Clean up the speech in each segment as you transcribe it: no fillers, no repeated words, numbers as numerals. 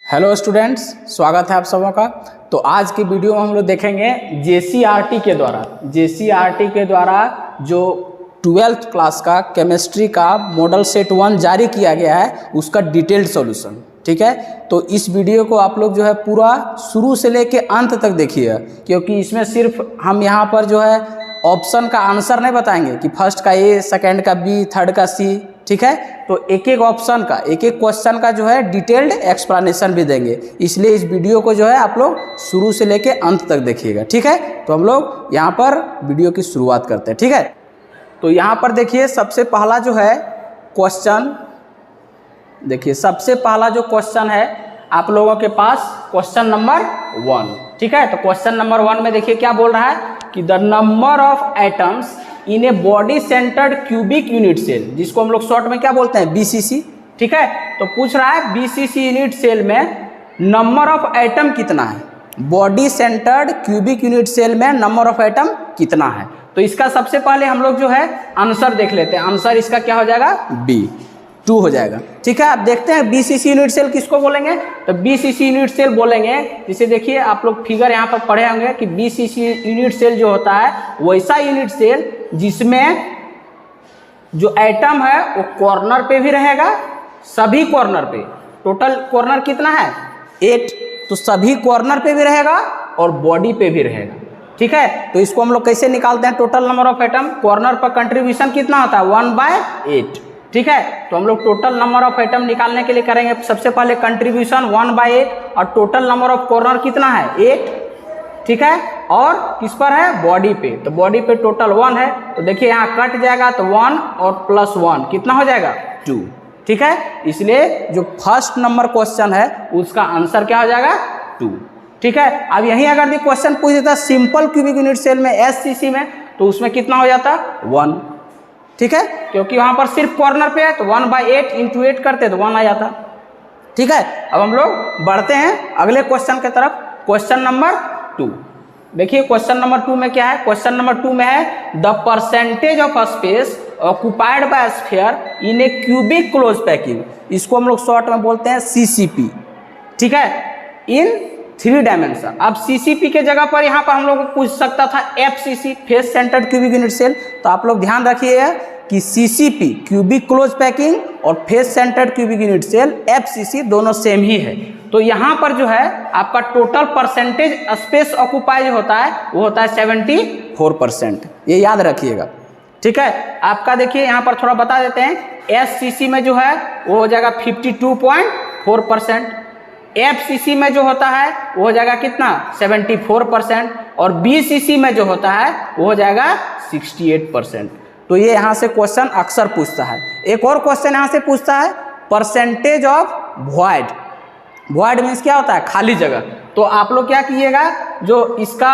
Hello students, स्वागत है आप सबों का। तो आज की वीडियो में हम लोग देखेंगे जेसीईआरटी के द्वारा जो 12th क्लास का केमिस्ट्री का मॉडल सेट 1 जारी किया गया है उसका डिटेल्ड सॉल्यूशन। ठीक है, तो इस वीडियो को आप लोग जो है पूरा शुरू से लेके अंत तक देखिए, क्योंकि इसमें सिर्फ हम यहाँ पर जो है ऑप्शन का आंसर नहीं बताएंगे कि फर्स्ट का ए, सेकंड का बी, थर्ड का सी। ठीक है, तो एक एक ऑप्शन का, एक एक क्वेश्चन का जो है डिटेल्ड एक्सप्लेनेशन भी देंगे, इसलिए इस वीडियो को जो है आप लोग शुरू से लेके अंत तक देखिएगा। ठीक है, तो हम लोग यहाँ पर वीडियो की शुरुआत करते हैं। ठीक है, तो यहाँ पर देखिए सबसे पहला जो है क्वेश्चन, देखिए सबसे पहला जो क्वेश्चन है आप लोगों के पास क्वेश्चन नंबर 1। ठीक है, तो क्वेश्चन नंबर 1 में देखिए क्या बोल रहा है कि the number of atoms in a body centred cubic unit cell, जिसको हम लोग शॉर्ट में क्या बोलते हैं, बीसीसी। ठीक है, तो पूछ रहा है बीसीसी यूनिट सेल में नंबर ऑफ एटम कितना है, body centred cubic unit cell में नंबर ऑफ एटम कितना है। तो इसका सबसे पहले हम लोग जो है आंसर देख लेते हैं। आंसर इसका क्या हो जाएगा, बी, 2 हो जाएगा। ठीक है, अब देखते हैं बीसीसी यूनिट सेल किसको बोलेंगे, तो बीसीसी यूनिट सेल बोलेंगे जिसे देखिए आप लोग फिगर यहाँ पर पढ़े होंगे कि बीसीसी यूनिट सेल जो होता है वैसा यूनिट सेल जिसमें जो एटम है वो कॉर्नर पे भी रहेगा, सभी कॉर्नर पे, टोटल कॉर्नर कितना है 8, तो सभी कॉर्नर पे भी रहेगा और बॉडी पे भी रहेगा। ठीक है, तो इसको हम लोग कैसे निकालते हैं, total number of atom, corner पर कंट्रीब्यूशन कितना होता है 1/8। ठीक है, तो हम लोग टोटल नंबर ऑफ एटम निकालने के लिए करेंगे सबसे पहले कंट्रीब्यूशन 1/8 और टोटल नंबर ऑफ कॉर्नर कितना है 8। ठीक है, और किस पर है, बॉडी पे, तो बॉडी पे टोटल 1 है, तो देखिए यहाँ कट जाएगा तो 1 और +1 कितना हो जाएगा 2। ठीक है, इसलिए जो फर्स्ट नंबर क्वेश्चन है उसका आंसर क्या हो जाएगा 2। ठीक है, अब यही अगर क्वेश्चन पूछ देता सिंपल क्यूबिक यूनिट सेल में एससीसी में, तो उसमें कितना हो जाता 1। ठीक है, क्योंकि वहां पर सिर्फ कॉर्नर पे है तो 1/8 × 8 करते तो 1 आ जाता। ठीक है, अब हम लोग बढ़ते हैं अगले क्वेश्चन की तरफ, क्वेश्चन नंबर 2। देखिए क्वेश्चन नंबर 2 में क्या है, क्वेश्चन नंबर 2 में है the percentage of space occupied by sphere in A cubic close packing, इसको हम लोग शॉर्ट में बोलते हैं सीसीपी। ठीक है, इन 3 डायमेंशन। अब सीसीपी के जगह पर यहाँ पर हम लोग को पूछ सकता था FCC, face centred cubic unit cell, तो आप लोग ध्यान रखिएगा कि सीसीपी क्यूबिक क्लोज पैकिंग और face centred cubic unit cell FCC दोनों सेम ही है। तो यहाँ पर जो है आपका टोटल परसेंटेज स्पेस ऑक्युपाई होता है वो होता है 74%, ये याद रखिएगा। ठीक है, आपका देखिए यहाँ पर थोड़ा बता देते हैं, एससीसी में जो है वो हो जाएगा 52.4%, एफसीसी में जो होता है वो हो जाएगा कितना 74%, और बीसीसी में जो होता है वो हो जाएगा 68%। तो ये यहाँ से क्वेश्चन अक्सर पूछता है। एक और क्वेश्चन यहाँ से पूछता है percentage of void, void means क्या होता है, खाली जगह। तो आप लोग क्या कीजिएगा, जो इसका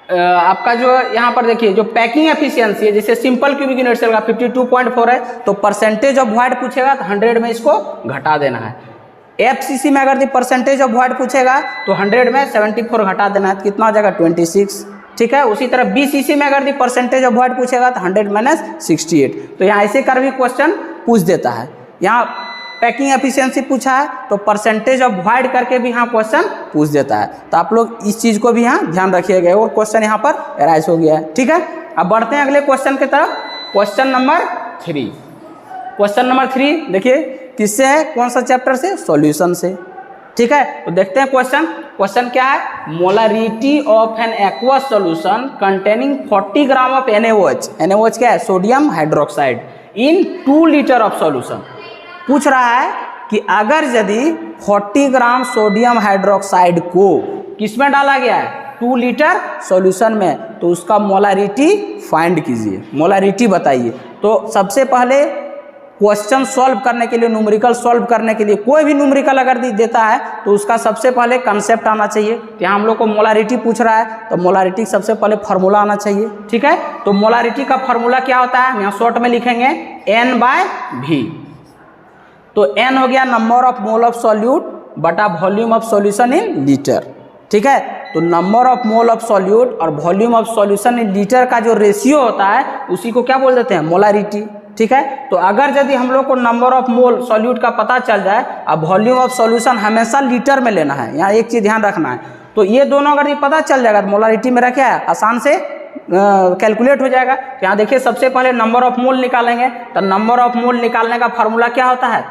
आपका जो यहाँ पर देखिए जो पैकिंग एफिशिएंसी है, जैसे सिंपल क्यूबिक यूनिट सेल का 52.4 है, तो परसेंटेज ऑफ वॉइड पूछेगा तो 100 में इसको घटा देना है। एफसीसी में अगर परसेंटेज ऑफ वॉइड पूछेगा तो 100 में 74 घटा देना है, तो कितना हो जाएगा 26। ठीक है, उसी तरह बीसीसी में अगर परसेंटेज ऑफ वॉइड पूछेगा तो 100 - 68। तो यहाँ ऐसे कर भी क्वेश्चन पूछ देता है। यहाँ पैकिंग एफिशिएंसी पूछा है तो परसेंटेज ऑफ वॉइड करके भी यहाँ क्वेश्चन पूछ देता है, तो आप लोग इस चीज़ को भी यहाँ ध्यान रखिएगा, और क्वेश्चन यहाँ पर अराइज हो गया है। ठीक है, अब बढ़ते हैं अगले क्वेश्चन की तरफ, क्वेश्चन नंबर 3। क्वेश्चन नंबर 3 देखिए किससे है, कौन सा चैप्टर से, सॉल्यूशन से। ठीक है, तो देखते हैं क्वेश्चन। क्वेश्चन क्या है, molarity of an aqueous solution containing 40 gram of NaOH, NaOH क्या है, sodium hydroxide, in 2 litre of solution. पूछ रहा है कि अगर यदि 40 ग्राम सोडियम हाइड्रोक्साइड को किसमें डाला गया है, 2 लीटर सॉल्यूशन में, तो उसका मोलरिटी फाइंड कीजिए, मोलरिटी बताइए। तो सबसे पहले क्वेश्चन सॉल्व करने के लिए, न्यूमेरिकल सॉल्व करने के लिए, कोई भी न्यूमेरिकल अगर देता है तो उसका सबसे पहले कंसेप्ट आना चाहिए। यहाँ हम लोग को मोलरिटी पूछ रहा है तो मोलरिटी सबसे पहले फार्मूला आना चाहिए। ठीक है, तो मोलरिटी का फार्मूला क्या होता है, यहाँ शॉर्ट में लिखेंगे N/V। तो N हो गया number of mole of solute बटा volume of solution in litre. ठीक है, तो number of mole of solute और volume of solution in litre का जो रेशियो होता है उसी को क्या बोल देते हैं, मोलरिटी। ठीक है। तो अगर यदि हम लोग को नंबर ऑफ मोल सॉल्यूट का पता चल जाए, अब वॉल्यूम ऑफ सॉल्यूशन हमेशा लीटर में लेना है, यहाँ एक चीज़ ध्यान रखना है। तो ये दोनों अगर ये पता चल जाएगा तो मोलारिटी मेरा क्या है, आसान से कैलकुलेट हो जाएगा। तो यहाँ देखिए सबसे पहले नंबर ऑफ मोल निकालेंगे, तो नंबर ऑफ मोल निकालने का फार्मूला क्या होता है,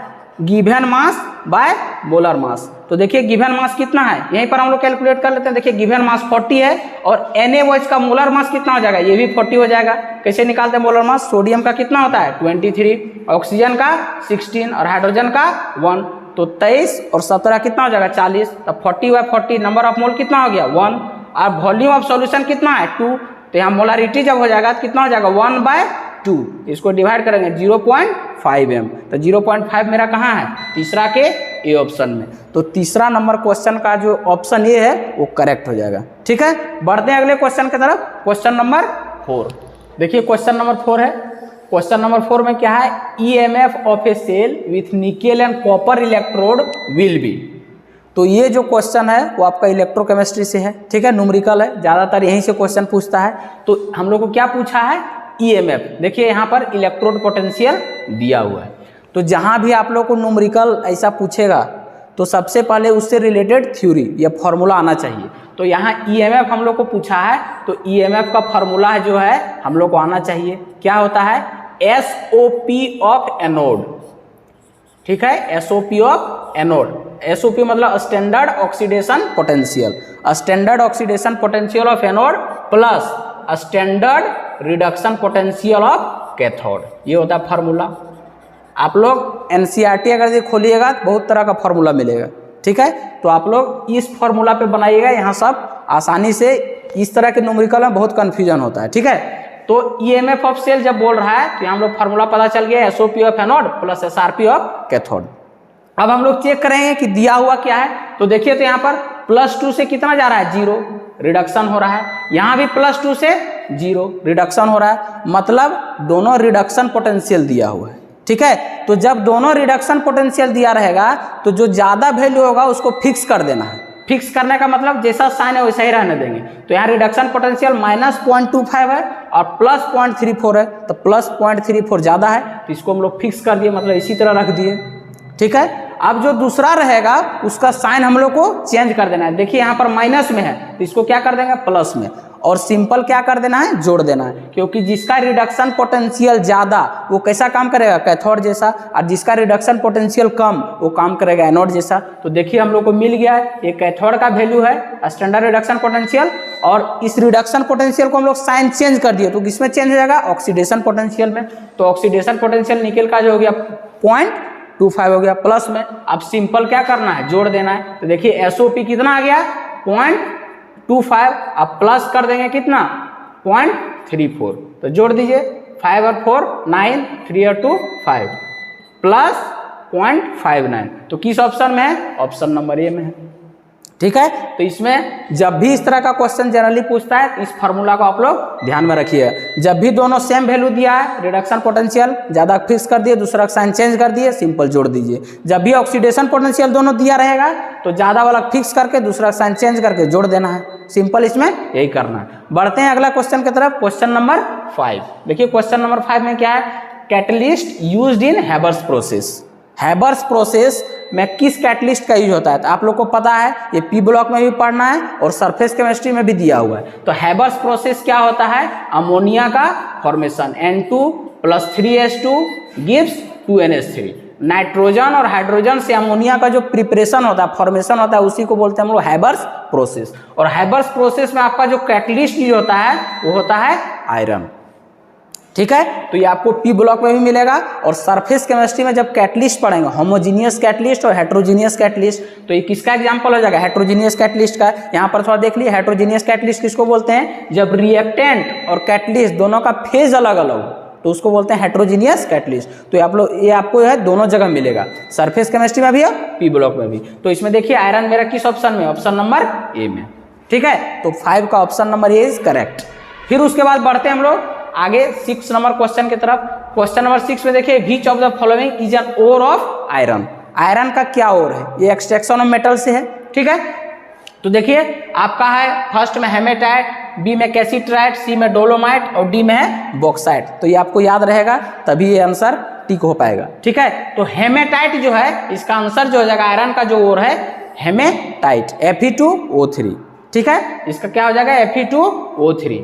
given mass by molar mass. तो देखिए गिवन मास कितना है, यहीं पर हम लोग कैलकुलेट कर लेते हैं। देखिए गिवन मास 40 है और NaOH का मोलर मास कितना हो जाएगा, ये भी 40 हो जाएगा। कैसे निकालते हैं मोलर मास, सोडियम का कितना होता है 23, ऑक्सीजन का 16 और हाइड्रोजन का 1, तो 23 और 17 कितना हो जाएगा 40। तब 40/40 नंबर ऑफ मोल कितना हो गया 1, और वॉल्यूम ऑफ सॉल्यूशन कितना है 2। तो यहाँ मोलारिटी जब हो जाएगा तो कितना हो जाएगा 1/2, इसको डिवाइड करेंगे 0.5 m, तो 0.5 मेरा कहाँ है, तीसरा के ए ऑप्शन में। तो तीसरा नंबर क्वेश्चन का जो ऑप्शन ए है वो करेक्ट हो जाएगा। ठीक है, बढ़ते हैं अगले क्वेश्चन की तरफ। क्वेश्चन नंबर 4 देखिए, क्वेश्चन नंबर 4 है। क्वेश्चन नंबर 4 में क्या है, EMF of a cell with nickel and copper electrode will be. तो ये जो क्वेश्चन है वो आपका इलेक्ट्रोकेमिस्ट्री से है, ठीक है, न्यूमेरिकल है, ज़्यादातर यहीं से क्वेश्चन पूछता है। तो हम लोग को क्या पूछा है, EMF। देखिए यहाँ पर इलेक्ट्रोड पोटेंशियल दिया हुआ है। तो जहाँ भी आप लोग को न्यूमेरिकल ऐसा पूछेगा तो सबसे पहले उससे रिलेटेड थ्योरी या फॉर्मूला आना चाहिए। तो यहाँ EMF हम लोग को पूछा है, तो EMF का फॉर्मूला जो है हम लोग को आना चाहिए। क्या होता है, SOP ऑफ एनोड, ठीक है, SOP ऑफ एनोड। SOP मतलब standard oxidation potential, standard oxidation potential of anode plus standard reduction potential of cathode, ये होता है फार्मूला। आप लोग NCERT अगर ये खोलिएगा तो बहुत तरह का फार्मूला मिलेगा, ठीक है। तो आप लोग इस फार्मूला पे बनाइएगा, यहाँ सब आसानी से, इस तरह के न्यूमेरिकल में बहुत कन्फ्यूजन होता है, ठीक है। तो EMF ऑफ सेल जब बोल रहा है तो हम लोग फार्मूला पता चल गया, SOP of anode plus SRP of cathode. अब हम लोग चेक करेंगे कि दिया हुआ क्या है। तो देखिए तो यहाँ पर +2 से कितना जा रहा है 0, रिडक्शन हो रहा है। यहाँ भी +2 से 0 रिडक्शन हो रहा है, मतलब दोनों रिडक्शन पोटेंशियल दिया हुआ है, ठीक है। तो जब दोनों रिडक्शन पोटेंशियल दिया रहेगा तो जो ज़्यादा वैल्यू होगा उसको फिक्स कर देना है। फिक्स करने का मतलब जैसा साइन है वैसा ही रहने देंगे। तो यहाँ रिडक्शन पोटेंशियल -0.25 है और +0.34 है, तो +0.34 ज़्यादा है, तो इसको हम लोग फिक्स कर दिए, मतलब इसी तरह रख दिए, ठीक है। अब जो दूसरा रहेगा उसका साइन हम लोग को चेंज कर देना है। देखिए यहाँ पर माइनस में है तो इसको क्या कर देंगे प्लस में, और सिंपल क्या कर देना है, जोड़ देना है। क्योंकि जिसका रिडक्शन पोटेंशियल ज़्यादा वो कैसा काम करेगा, कैथोड जैसा, और जिसका रिडक्शन पोटेंशियल कम वो काम करेगा एनोड जैसा। तो देखिए हम लोग को मिल गया है, ये कैथोड का वैल्यू है स्टैंडर्ड रिडक्शन पोटेंशियल, और इस रिडक्शन पोटेंशियल को हम लोग साइन चेंज कर दिए तो किसमें चेंज हो जाएगा, ऑक्सीडेशन पोटेंशियल में। तो ऑक्सीडेशन पोटेंशियल निकेल का जो हो गया 0.25 हो गया प्लस में। अब सिंपल क्या करना है, जोड़ देना है। तो देखिए SOP कितना आ गया 0.25, अब प्लस कर देंगे कितना 0.34, तो जोड़ दीजिए 5 और 4 9, 3 और 2 5 प्लस 0.59। तो किस ऑप्शन में है, ऑप्शन नंबर ए में है, ठीक है। तो इसमें जब भी इस तरह का क्वेश्चन जनरली पूछता है इस फार्मूला को आप लोग ध्यान में रखिए। जब भी दोनों सेम वैल्यू दिया है, रिडक्शन पोटेंशियल ज़्यादा फिक्स कर दिए, दूसरा साइन चेंज कर दिए, सिंपल जोड़ दीजिए। जब भी ऑक्सीडेशन पोटेंशियल दोनों दिया रहेगा तो ज़्यादा वाला फिक्स करके दूसरा साइन चेंज करके जोड़ देना है, सिंपल इसमें यही करना है। बढ़ते हैं अगला क्वेश्चन की तरफ, क्वेश्चन नंबर 5। देखिए क्वेश्चन नंबर 5 में क्या है, catalyst used in Haber's process. Haber's process में किस कैटलिस्ट का यूज होता है, तो आप लोग को पता है, ये P ब्लॉक में भी पढ़ना है और सरफेस केमिस्ट्री में भी दिया हुआ है। तो हैबर्स प्रोसेस क्या होता है, अमोनिया का formation N2 + 3H2 gives 2NH3। Nitrogen और हाइड्रोजन से अमोनिया का जो प्रिपरेशन होता है, फॉर्मेशन होता है, उसी को बोलते हैं हम लोग हैबर्स प्रोसेस। और हैबर्स प्रोसेस में आपका जो कैटलिस्ट यूज होता है वो होता है आयरन, ठीक है। तो ये आपको P ब्लॉक में भी मिलेगा। और सरफेस केमिस्ट्री में जब कैटलिस्ट पढ़ेंगे, होमोजीनियस कैटलिस्ट और हेट्रोजीनियस कैटलिस्ट, तो ये किसका एग्जांपल हो जाएगा, हेट्रोजीनियस कैटलिस्ट का। यहाँ पर थोड़ा देख लीजिए, हेट्रोजीनियस कैटलिस्ट किसको बोलते हैं, जब रिएक्टेंट और कैटलिस्ट दोनों का फेज अलग अलग हो तो उसको बोलते हैं हेट्रोजीनियस कैटलिस्ट। तो ये आपको है दोनों जगह मिलेगा, सरफेस केमिस्ट्री में भी और P ब्लॉक में भी। तो इसमें देखिए आयरन मेरा किस ऑप्शन में, ऑप्शन नंबर ए में, ठीक है। तो 5 का option number A is correct. फिर उसके बाद बढ़ते हैं हम लोग आगे 6 नंबर क्वेश्चन की तरफ। क्वेश्चन नंबर 6 में देखिए, which of the following is an ore of iron. Iron का क्या ओर है, ये एक्सट्रैक्शन ऑफ मेटल से है, ठीक है। तो देखिए आपका है फर्स्ट में हेमेटाइट, बी में कैसीट्राइट, सी में डोलोमाइट और डी में है बॉक्साइट। तो ये आपको याद रहेगा, तभी ये आंसर टिक हो पाएगा। ठीक है, तो हेमेटाइट जो है इसका आंसर जो हो जाएगा, आयरन का जो ओर है हेमेटाइट, Fe2O3। ठीक है, इसका क्या हो जाएगा Fe2O3,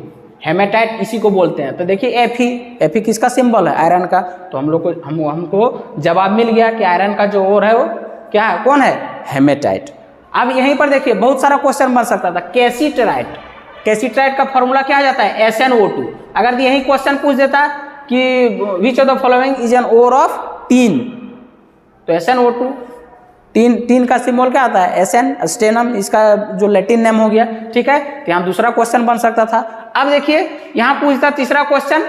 हेमेटाइट इसी को बोलते हैं। तो देखिए Fe किसका सिंबल है, आयरन का। तो हम लोग को हमको जवाब मिल गया कि आयरन का जो ओर है वो क्या है, कौन है, हेमेटाइट। अब यहीं पर देखिए बहुत सारा क्वेश्चन बन सकता था। कैसीट्राइट का फॉर्मूला क्या आ जाता है, SnO2। अगर यही क्वेश्चन पूछ देता कि which of the following is an ore of tin, तो SnO2, टीन का सिंबल क्या आता है, Sn, स्टेनम, इसका जो लैटिन नेम हो गया। ठीक है, तो यहाँ दूसरा क्वेश्चन बन सकता था। अब देखिए यहाँ पूछता तीसरा क्वेश्चन,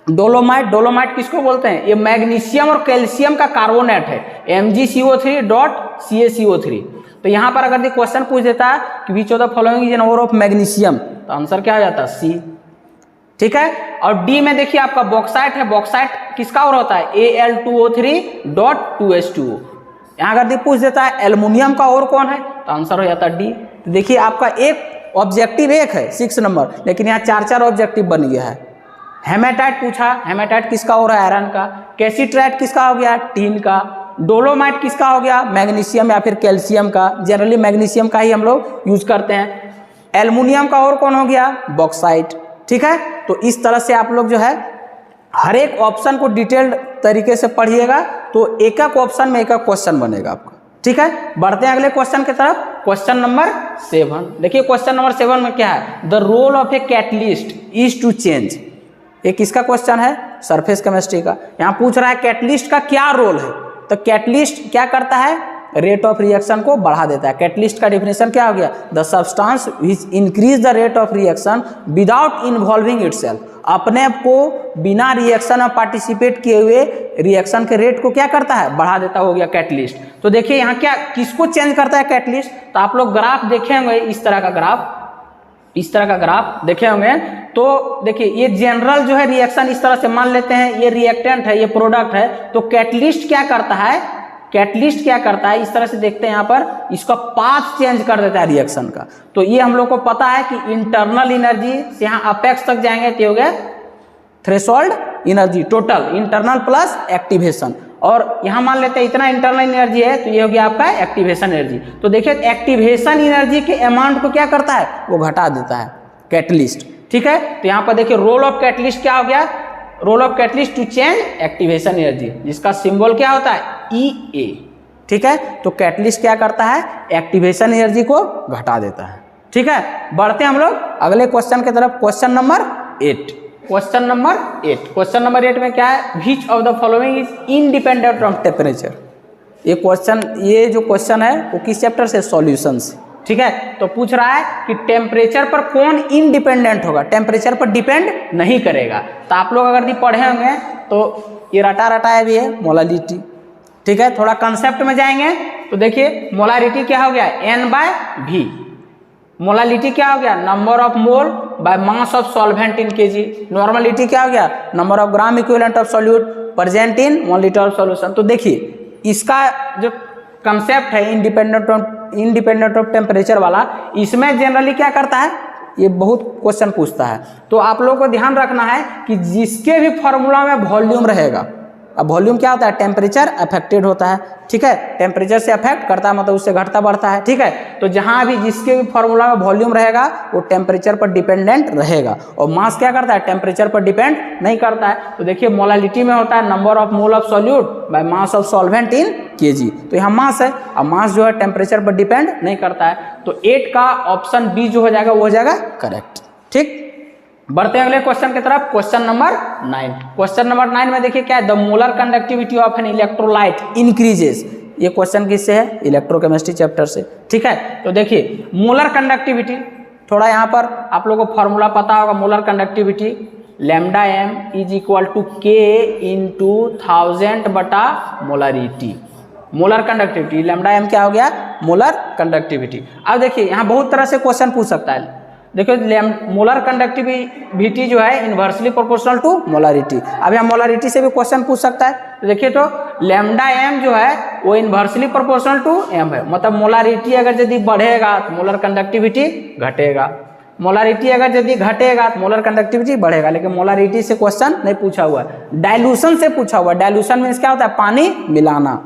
डोलोमाइट किसको बोलते हैं, ये मैग्नीशियम और कैल्शियम का कार्बोनेट है, MgCO3.CaCO3। तो यहाँ पर अगर क्वेश्चन पूछ देता कि which of the following is an ore of magnesium, तो आंसर क्या हो जाता है, सी। ठीक है, और डी में देखिए आपका बॉक्साइट है, बॉक्साइट किसका ओर होता है, Al2O3.2H2O। यहाँ अगर पूछ देता है एल्युमिनियम का ओर कौन है, तो आंसर हो जाता है डी। तो देखिए आपका एक ऑब्जेक्टिव एक है 6 नंबर, लेकिन यहाँ 4 ऑब्जेक्टिव बन गया है। हेमेटाइट पूछा, हेमेटाइट किसका ओर है, आयरन का। कैसीट्राइट किसका हो गया, टीन का। डोलोमाइट किसका हो गया, मैग्नीशियम या फिर कैल्शियम का, जनरली मैग्नीशियम का ही हम लोग यूज करते हैं। एल्युमिनियम का और कौन हो गया, बॉक्साइट। ठीक है, तो इस तरह से आप लोग जो है हर एक ऑप्शन को डिटेल्ड तरीके से पढ़िएगा, तो एक एक ऑप्शन में एक एक क्वेश्चन बनेगा आपका। ठीक है, बढ़ते हैं अगले क्वेश्चन की तरफ। क्वेश्चन नंबर 7, देखिए क्वेश्चन नंबर 7 में क्या है, the role of a catalyst is to change. एक किसका क्वेश्चन है, सरफेस केमिस्ट्री का। यहाँ पूछ रहा है कैटलिस्ट का क्या रोल है, तो कैटलिस्ट क्या करता है, रेट ऑफ रिएक्शन को बढ़ा देता है। कैटलिस्ट का डेफिनेशन क्या हो गया, the substance which increase the rate of reaction without involving itself. अपने को बिना रिएक्शन में पार्टिसिपेट किए हुए रिएक्शन के रेट को क्या करता है, बढ़ा देता हो गया कैटलिस्ट। तो देखिए यहाँ क्या किसको चेंज करता है कैटलिस्ट, तो आप लोग ग्राफ देखे होंगे, इस तरह का ग्राफ देखे होंगे। तो देखिए ये जनरल जो है रिएक्शन इस तरह से मान लेते हैं, ये रिएक्टेंट है, ये प्रोडक्ट है। तो कैटलिस्ट क्या करता है, इस तरह से देखते हैं यहाँ पर, इसका पाथ चेंज कर देता है रिएक्शन का। तो ये हम लोग को पता है कि इंटरनल एनर्जी से यहाँ अपेक्स तक जाएंगे तो हो गया threshold energy, total internal plus activation. और यहाँ मान लेते हैं इतना इंटरनल एनर्जी है, तो ये हो गया आपका एक्टिवेशन एनर्जी। तो देखिए एक्टिवेशन एनर्जी के अमाउंट को क्या करता है, वो घटा देता है कैटलिस्ट। ठीक है, तो यहाँ पर देखिए रोल ऑफ कैटलिस्ट क्या हो गया, role of catalyst to change activation energy, जिसका सिंबल क्या होता है, EA। ठीक है, तो कैटलिस्ट क्या करता है, एक्टिवेशन एनर्जी को घटा देता है। ठीक है, बढ़ते हैं हम लोग अगले क्वेश्चन की तरफ। क्वेश्चन नंबर 8 क्वेश्चन नंबर 8 में क्या है, which of the following is independent from temperature. ये जो क्वेश्चन है वो किस चैप्टर से, सॉल्यूशन से। ठीक है, तो पूछ रहा है कि टेम्परेचर पर कौन इंडिपेंडेंट होगा, टेम्परेचर पर डिपेंड नहीं करेगा। तो आप लोग अगर पढ़े होंगे तो ये रटा भी है, मोलालिटी। ठीक है, थोड़ा कंसेप्ट में जाएंगे तो देखिए मोलारिटी क्या हो गया, N/V। मोलालिटी क्या हो गया, number of mole by mass of solvent in kg। Normality क्या हो गया, number of gram equivalent of solute present in 1 litre of solution. तो देखिए इसका जो कंसेप्ट है इंडिपेंडेंट ऑफ टेम्परेचर वाला, इसमें जनरली क्या करता है, ये बहुत क्वेश्चन पूछता है। तो आप लोगों को ध्यान रखना है कि जिसके भी फॉर्मूला में वॉल्यूम रहेगा, अब वॉल्यूम क्या होता है, टेम्परेचर अफेक्टेड होता है। ठीक है, टेम्परेचर से अफेक्ट करता है, मतलब उससे घटता बढ़ता है। ठीक है, तो जहां भी जिसके भी फॉर्मूला में वॉल्यूम रहेगा वो टेम्परेचर पर डिपेंडेंट रहेगा। और मास क्या करता है, टेम्परेचर पर डिपेंड नहीं करता है। तो देखिए मोलालिटी में होता है number of mole of solute by mass of solvent in kg। तो यहाँ मास है, अब मास जो है टेम्परेचर पर डिपेंड नहीं करता है। तो 8 का ऑप्शन बी जो हो जाएगा वो हो जाएगा करेक्ट। ठीक, बढ़ते हैं अगले क्वेश्चन की तरफ। क्वेश्चन नंबर 9 में देखिए क्या है, the molar conductivity of an electrolyte increases. ये क्वेश्चन किससे है, इलेक्ट्रोकेमिस्ट्री चैप्टर से। ठीक है, तो देखिए मोलर कंडक्टिविटी, थोड़ा यहाँ पर आप लोगों को फॉर्मूला पता होगा, molar conductivity λm is equal to K into 1000 बटा मोलरिटी। मोलर कंडक्टिविटी λm क्या हो गया, मोलर कंडक्टिविटी। अब देखिए यहाँ बहुत तरह से क्वेश्चन पूछ सकता है। देखिए मोलर कंडक्टिविटी जो है इन्वर्सली प्रोपोर्शनल टू मोलारिटी। अब यहाँ मोलारिटी से भी क्वेश्चन पूछ सकता है। तो देखिए तो λm जो है वो इन्वर्सली प्रोपोर्शनल टू m है, मतलब मोलारिटी अगर यदि बढ़ेगा तो मोलर कंडक्टिविटी घटेगा। मोलारिटी अगर यदि घटेगा तो मोलर कंडक्टिविटी बढ़ेगा, लेकिन मोलारिटी से क्वेश्चन नहीं पूछा हुआ है, डाइल्यूशन से पूछा हुआ है। डाइल्यूशन मीन्स क्या होता है? पानी मिलाना।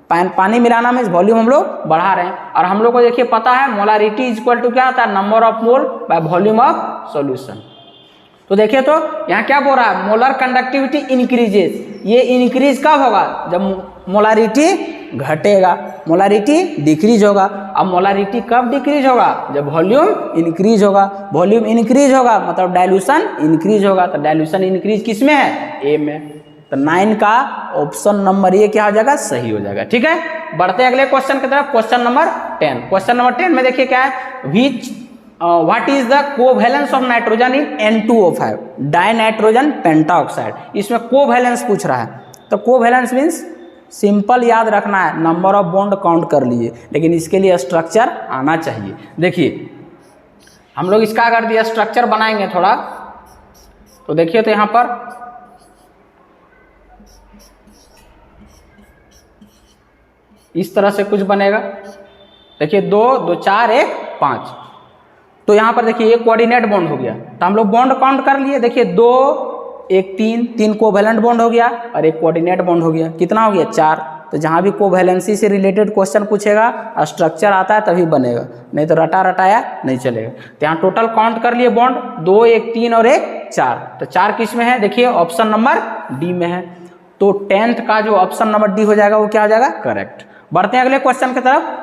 पानी मिलाना मीन्स वॉल्यूम हम लोग बढ़ा रहे हैं। और हम लोग को देखिए पता है मोलारिटी इज इक्वल टू क्या होता है? Number of mole by volume of solution. तो देखिए तो यहाँ क्या बोल रहा है? Molar conductivity increases. ये इंक्रीज कब होगा? जब मोलारिटी घटेगा, मोलारिटी डिक्रीज होगा। अब मोलारिटी कब डिक्रीज होगा? जब वॉल्यूम इंक्रीज होगा। वॉल्यूम इंक्रीज होगा मतलब डाइल्यूशन इंक्रीज होगा। तो डाइल्यूशन इंक्रीज किस में है? ए में। तो 9 का ऑप्शन नंबर ए क्या हो जाएगा? सही हो जाएगा। ठीक है, बढ़ते अगले क्वेश्चन की तरफ। Question number 10। क्वेश्चन नंबर 10 में देखिए क्या है? What is the covalence of nitrogen in N2O5 di nitrogen pentoxide. इसमें कोवैलेंस पूछ रहा है। तो कोवैलेंस मीन्स सिंपल याद रखना है, नंबर ऑफ बॉन्ड काउंट कर लिए, लेकिन इसके लिए स्ट्रक्चर आना चाहिए। देखिए हम लोग इसका कर दिया, स्ट्रक्चर बनाएंगे थोड़ा। तो देखिए तो यहाँ पर इस तरह से कुछ बनेगा। देखिए 2 2 4 1 5। तो यहाँ पर देखिए एक कोऑर्डिनेट बॉन्ड हो गया। तो हम लोग बॉन्ड काउंट कर लिए। देखिए 2 1 3 कोवैलेंट बॉन्ड हो गया और एक कोऑर्डिनेट बॉन्ड हो गया। कितना हो गया? 4। तो जहाँ भी कोवैलेंसी से रिलेटेड क्वेश्चन पूछेगा, स्ट्रक्चर आता है तभी बनेगा, नहीं तो रटा रटाया नहीं चलेगा। तो यहाँ टोटल काउंट कर लिए बॉन्ड 2 1 3 और 1 4। तो 4 किस में है? देखिए ऑप्शन नंबर डी में है। तो 10th का जो ऑप्शन नंबर डी हो जाएगा वो क्या हो जाएगा? करेक्ट। बढ़ते हैं अगले क्वेश्चन की तरफ।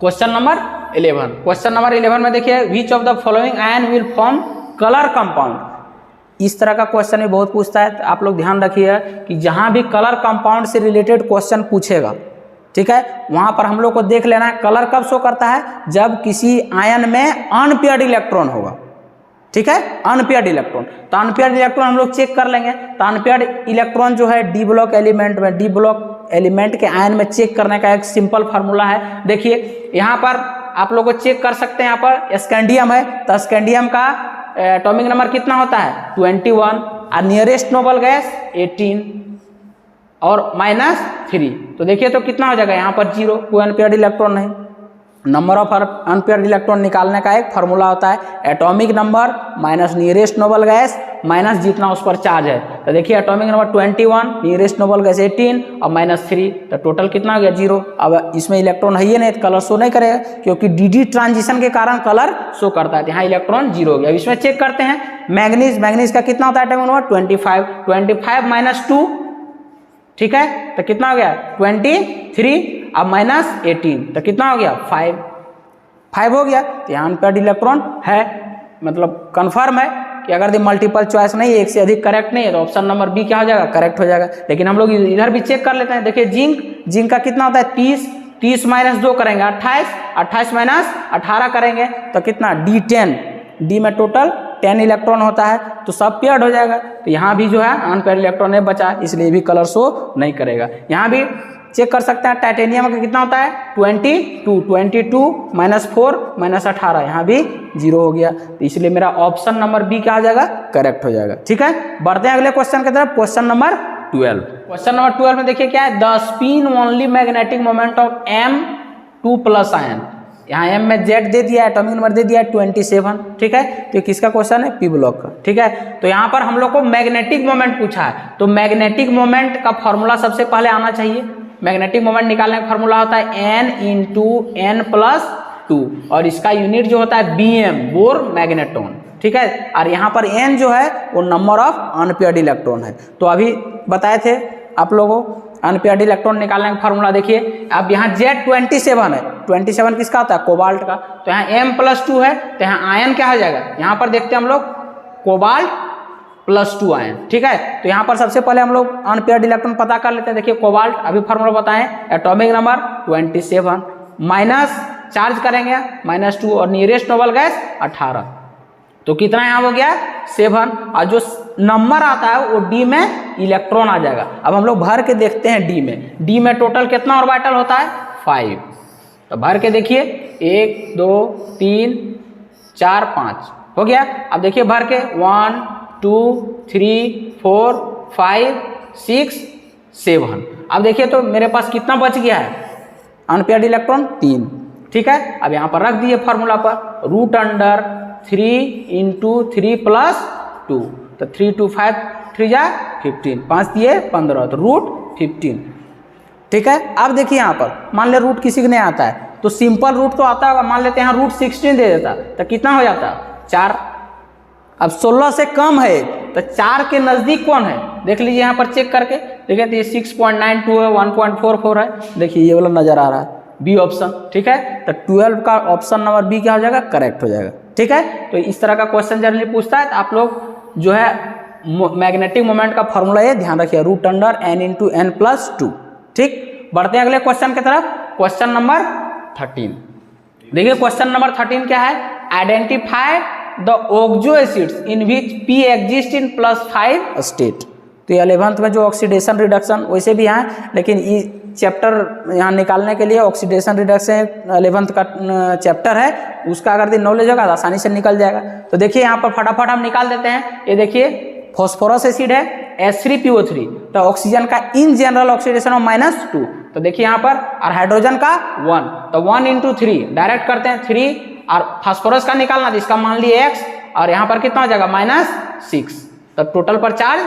Question number 11। क्वेश्चन नंबर 11 में देखिए which of the following ion will form colour compound. इस तरह का क्वेश्चन भी बहुत पूछता है। तो आप लोग ध्यान रखिए कि जहां भी कलर कंपाउंड से रिलेटेड क्वेश्चन पूछेगा, ठीक है, वहां पर हम लोग को देख लेना है कलर कब शो करता है? जब किसी आयन में अनपेयर्ड इलेक्ट्रॉन होगा। ठीक है, अनपेयर्ड इलेक्ट्रॉन। तो अनपेयर्ड इलेक्ट्रॉन हम लोग चेक कर लेंगे। तो अनपेयर्ड इलेक्ट्रॉन जो है डी ब्लॉक एलिमेंट में, डी ब्लॉक एलिमेंट के आयन में चेक करने का एक सिंपल फार्मूला है। देखिए यहाँ पर आप लोग को चेक कर सकते हैं। यहाँ पर स्कैंडियम है, तो स्कैंडियम का एटॉमिक नंबर कितना होता है? 21 और नियरेस्ट नोबल गैस 18 और -3। तो देखिए तो कितना हो जाएगा? यहाँ पर 0, कोई अनपेयर्ड इलेक्ट्रॉन नहीं। नंबर ऑफ अनपेयर्ड इलेक्ट्रॉन निकालने का एक फार्मूला होता है atomic number minus nearest noble gas minus जितना उस पर चार्ज है। तो देखिए atomic number 21, nearest noble gas 18 और -3, तो टोटल कितना हो गया? 0। अब इसमें इलेक्ट्रॉन है ही नहीं, तो कलर शो नहीं करेगा, क्योंकि डी ट्रांजिशन के कारण कलर शो करता है। यहाँ इलेक्ट्रॉन 0 हो गया। अब इसमें चेक करते हैं मैग्नीज। मैग्नीज का कितना होता है एटॉमिक नंबर? 25। 25 - 2, ठीक है, तो कितना हो गया? 23। अब -18, तो कितना हो गया? 5 हो गया। तो यहाँ अनपेयर्ड इलेक्ट्रॉन है, मतलब कंफर्म है कि अगर मल्टीपल चॉइस नहीं है, एक से अधिक करेक्ट नहीं है, तो ऑप्शन नंबर बी क्या हो जाएगा? करेक्ट हो जाएगा। लेकिन हम लोग इधर भी चेक कर लेते हैं। देखिए जिंक का कितना होता है? 30। 30 - 2 करेंगे 28, 28 - 18 करेंगे तो कितना? D10। डी में टोटल 10 इलेक्ट्रॉन होता है, तो सब पेयर्ड हो जाएगा। तो यहाँ भी जो है अनपेयर्ड इलेक्ट्रॉन नहीं बचा, इसलिए भी कलर शो नहीं करेगा। यहाँ भी चेक कर सकते हैं टाइटेनियम का कितना होता है? 22। 22 - 4 - 18, यहाँ भी 0 हो गया। तो इसलिए मेरा ऑप्शन नंबर बी क्या हो जाएगा? करेक्ट हो जाएगा। ठीक है, बढ़ते हैं अगले क्वेश्चन की तरफ। Question number 12। क्वेश्चन नंबर 12 में देखिए क्या है? The spin only magnetic moment of M2+ ion. यहाँ M में Z दे दिया, एटॉमिक नंबर दे दिया 27। ठीक है, तो किसका क्वेश्चन है? पी ब्लॉक का। ठीक है, तो यहाँ पर हम लोग को मैग्नेटिक मोमेंट पूछा है, तो मैग्नेटिक मोमेंट का फॉर्मूला सबसे पहले आना चाहिए। मैग्नेटिक मोमेंट निकालने का फॉर्मूला होता है N × N+2 और इसका यूनिट जो होता है BM, बोर मैग्नेटॉन। ठीक है, और यहाँ पर N जो है वो नंबर ऑफ अनपेयर्ड इलेक्ट्रॉन है। तो अभी बताए थे आप लोगों अनपेयर्ड इलेक्ट्रॉन निकालने का फॉर्मूला। देखिए अब यहाँ Z27 है, 27 किसका होता है? कोबाल्ट का। तो यहाँ M+2 है, तो यहाँ आयन क्या हो जाएगा? यहाँ पर देखते हैं हम लोग कोबाल्ट +2 आयन। ठीक है, तो यहाँ पर सबसे पहले हम लोग अनपेयर्ड इलेक्ट्रॉन पता कर लेते हैं। देखिए कोबाल्ट अभी फॉर्मूला बताएं, एटॉमिक नंबर 27 माइनस चार्ज करेंगे -2 और नियरेस्ट नोबल गैस 18, तो कितना यहाँ हो गया? 7। और जो नंबर आता है वो डी में इलेक्ट्रॉन आ जाएगा। अब हम लोग भर के देखते हैं डी में टोटल कितना ऑर्बिटल होता है? 5। तो भर के देखिए 1 2 3 4 5 हो गया। अब देखिए भर के 1 2 3 4 5 6 7। अब देखिए तो मेरे पास कितना बच गया है? Unpaired electron 3। ठीक है, अब यहाँ पर रख दिए फार्मूला पर, 3 × 3 + 2, तो 3 2 5 3 जा 15, 5 दिए 15, तो √15। ठीक है, अब देखिए यहाँ पर मान ले रूट किसी को नहीं आता है तो सिंपल रूट तो आता होगा, मान लेते हैं यहाँ √16 दे देता तो कितना हो जाता 4। अब 16 से कम है तो 4 के नज़दीक कौन है देख लीजिए यहाँ पर चेक करके, देखिए तो ये 6.92 है, 1.44 है, देखिए ये वाला नज़र आ रहा है बी ऑप्शन। ठीक है, तो 12 का ऑप्शन नंबर बी क्या हो जाएगा, करेक्ट हो जाएगा। ठीक है, तो इस तरह का क्वेश्चन जनरली पूछता है तो आप लोग जो है मैग्नेटिक मोमेंट का फॉर्मूला ये ध्यान रखिए, √n × n+2। ठीक, बढ़ते हैं अगले क्वेश्चन की तरफ, क्वेश्चन नंबर 13। देखिए क्वेश्चन नंबर 13 क्या है, identify the oxo acids in which P exist in +5 state. तो ये 11th में जो ऑक्सीडेशन रिडक्शन वैसे भी यहाँ, लेकिन ये चैप्टर यहाँ निकालने के लिए ऑक्सीडेशन रिडक्शन 11th का चैप्टर है, उसका अगर दिन नॉलेज होगा तो आसानी से निकल जाएगा। तो देखिए यहाँ पर फटाफट हम निकाल देते हैं। ये देखिए फॉस्फोरस एसिड है H3PO3, तो ऑक्सीजन का इन जनरल ऑक्सीडेशन ऑफ -2, तो देखिए यहाँ पर, और हाइड्रोजन का 1, तो 1 × 3 डायरेक्ट करते हैं 3, और फास्फोरस का निकालना तो इसका मान लिए x, और यहाँ पर कितना हो जाएगा -6, तो टोटल पर चार्ज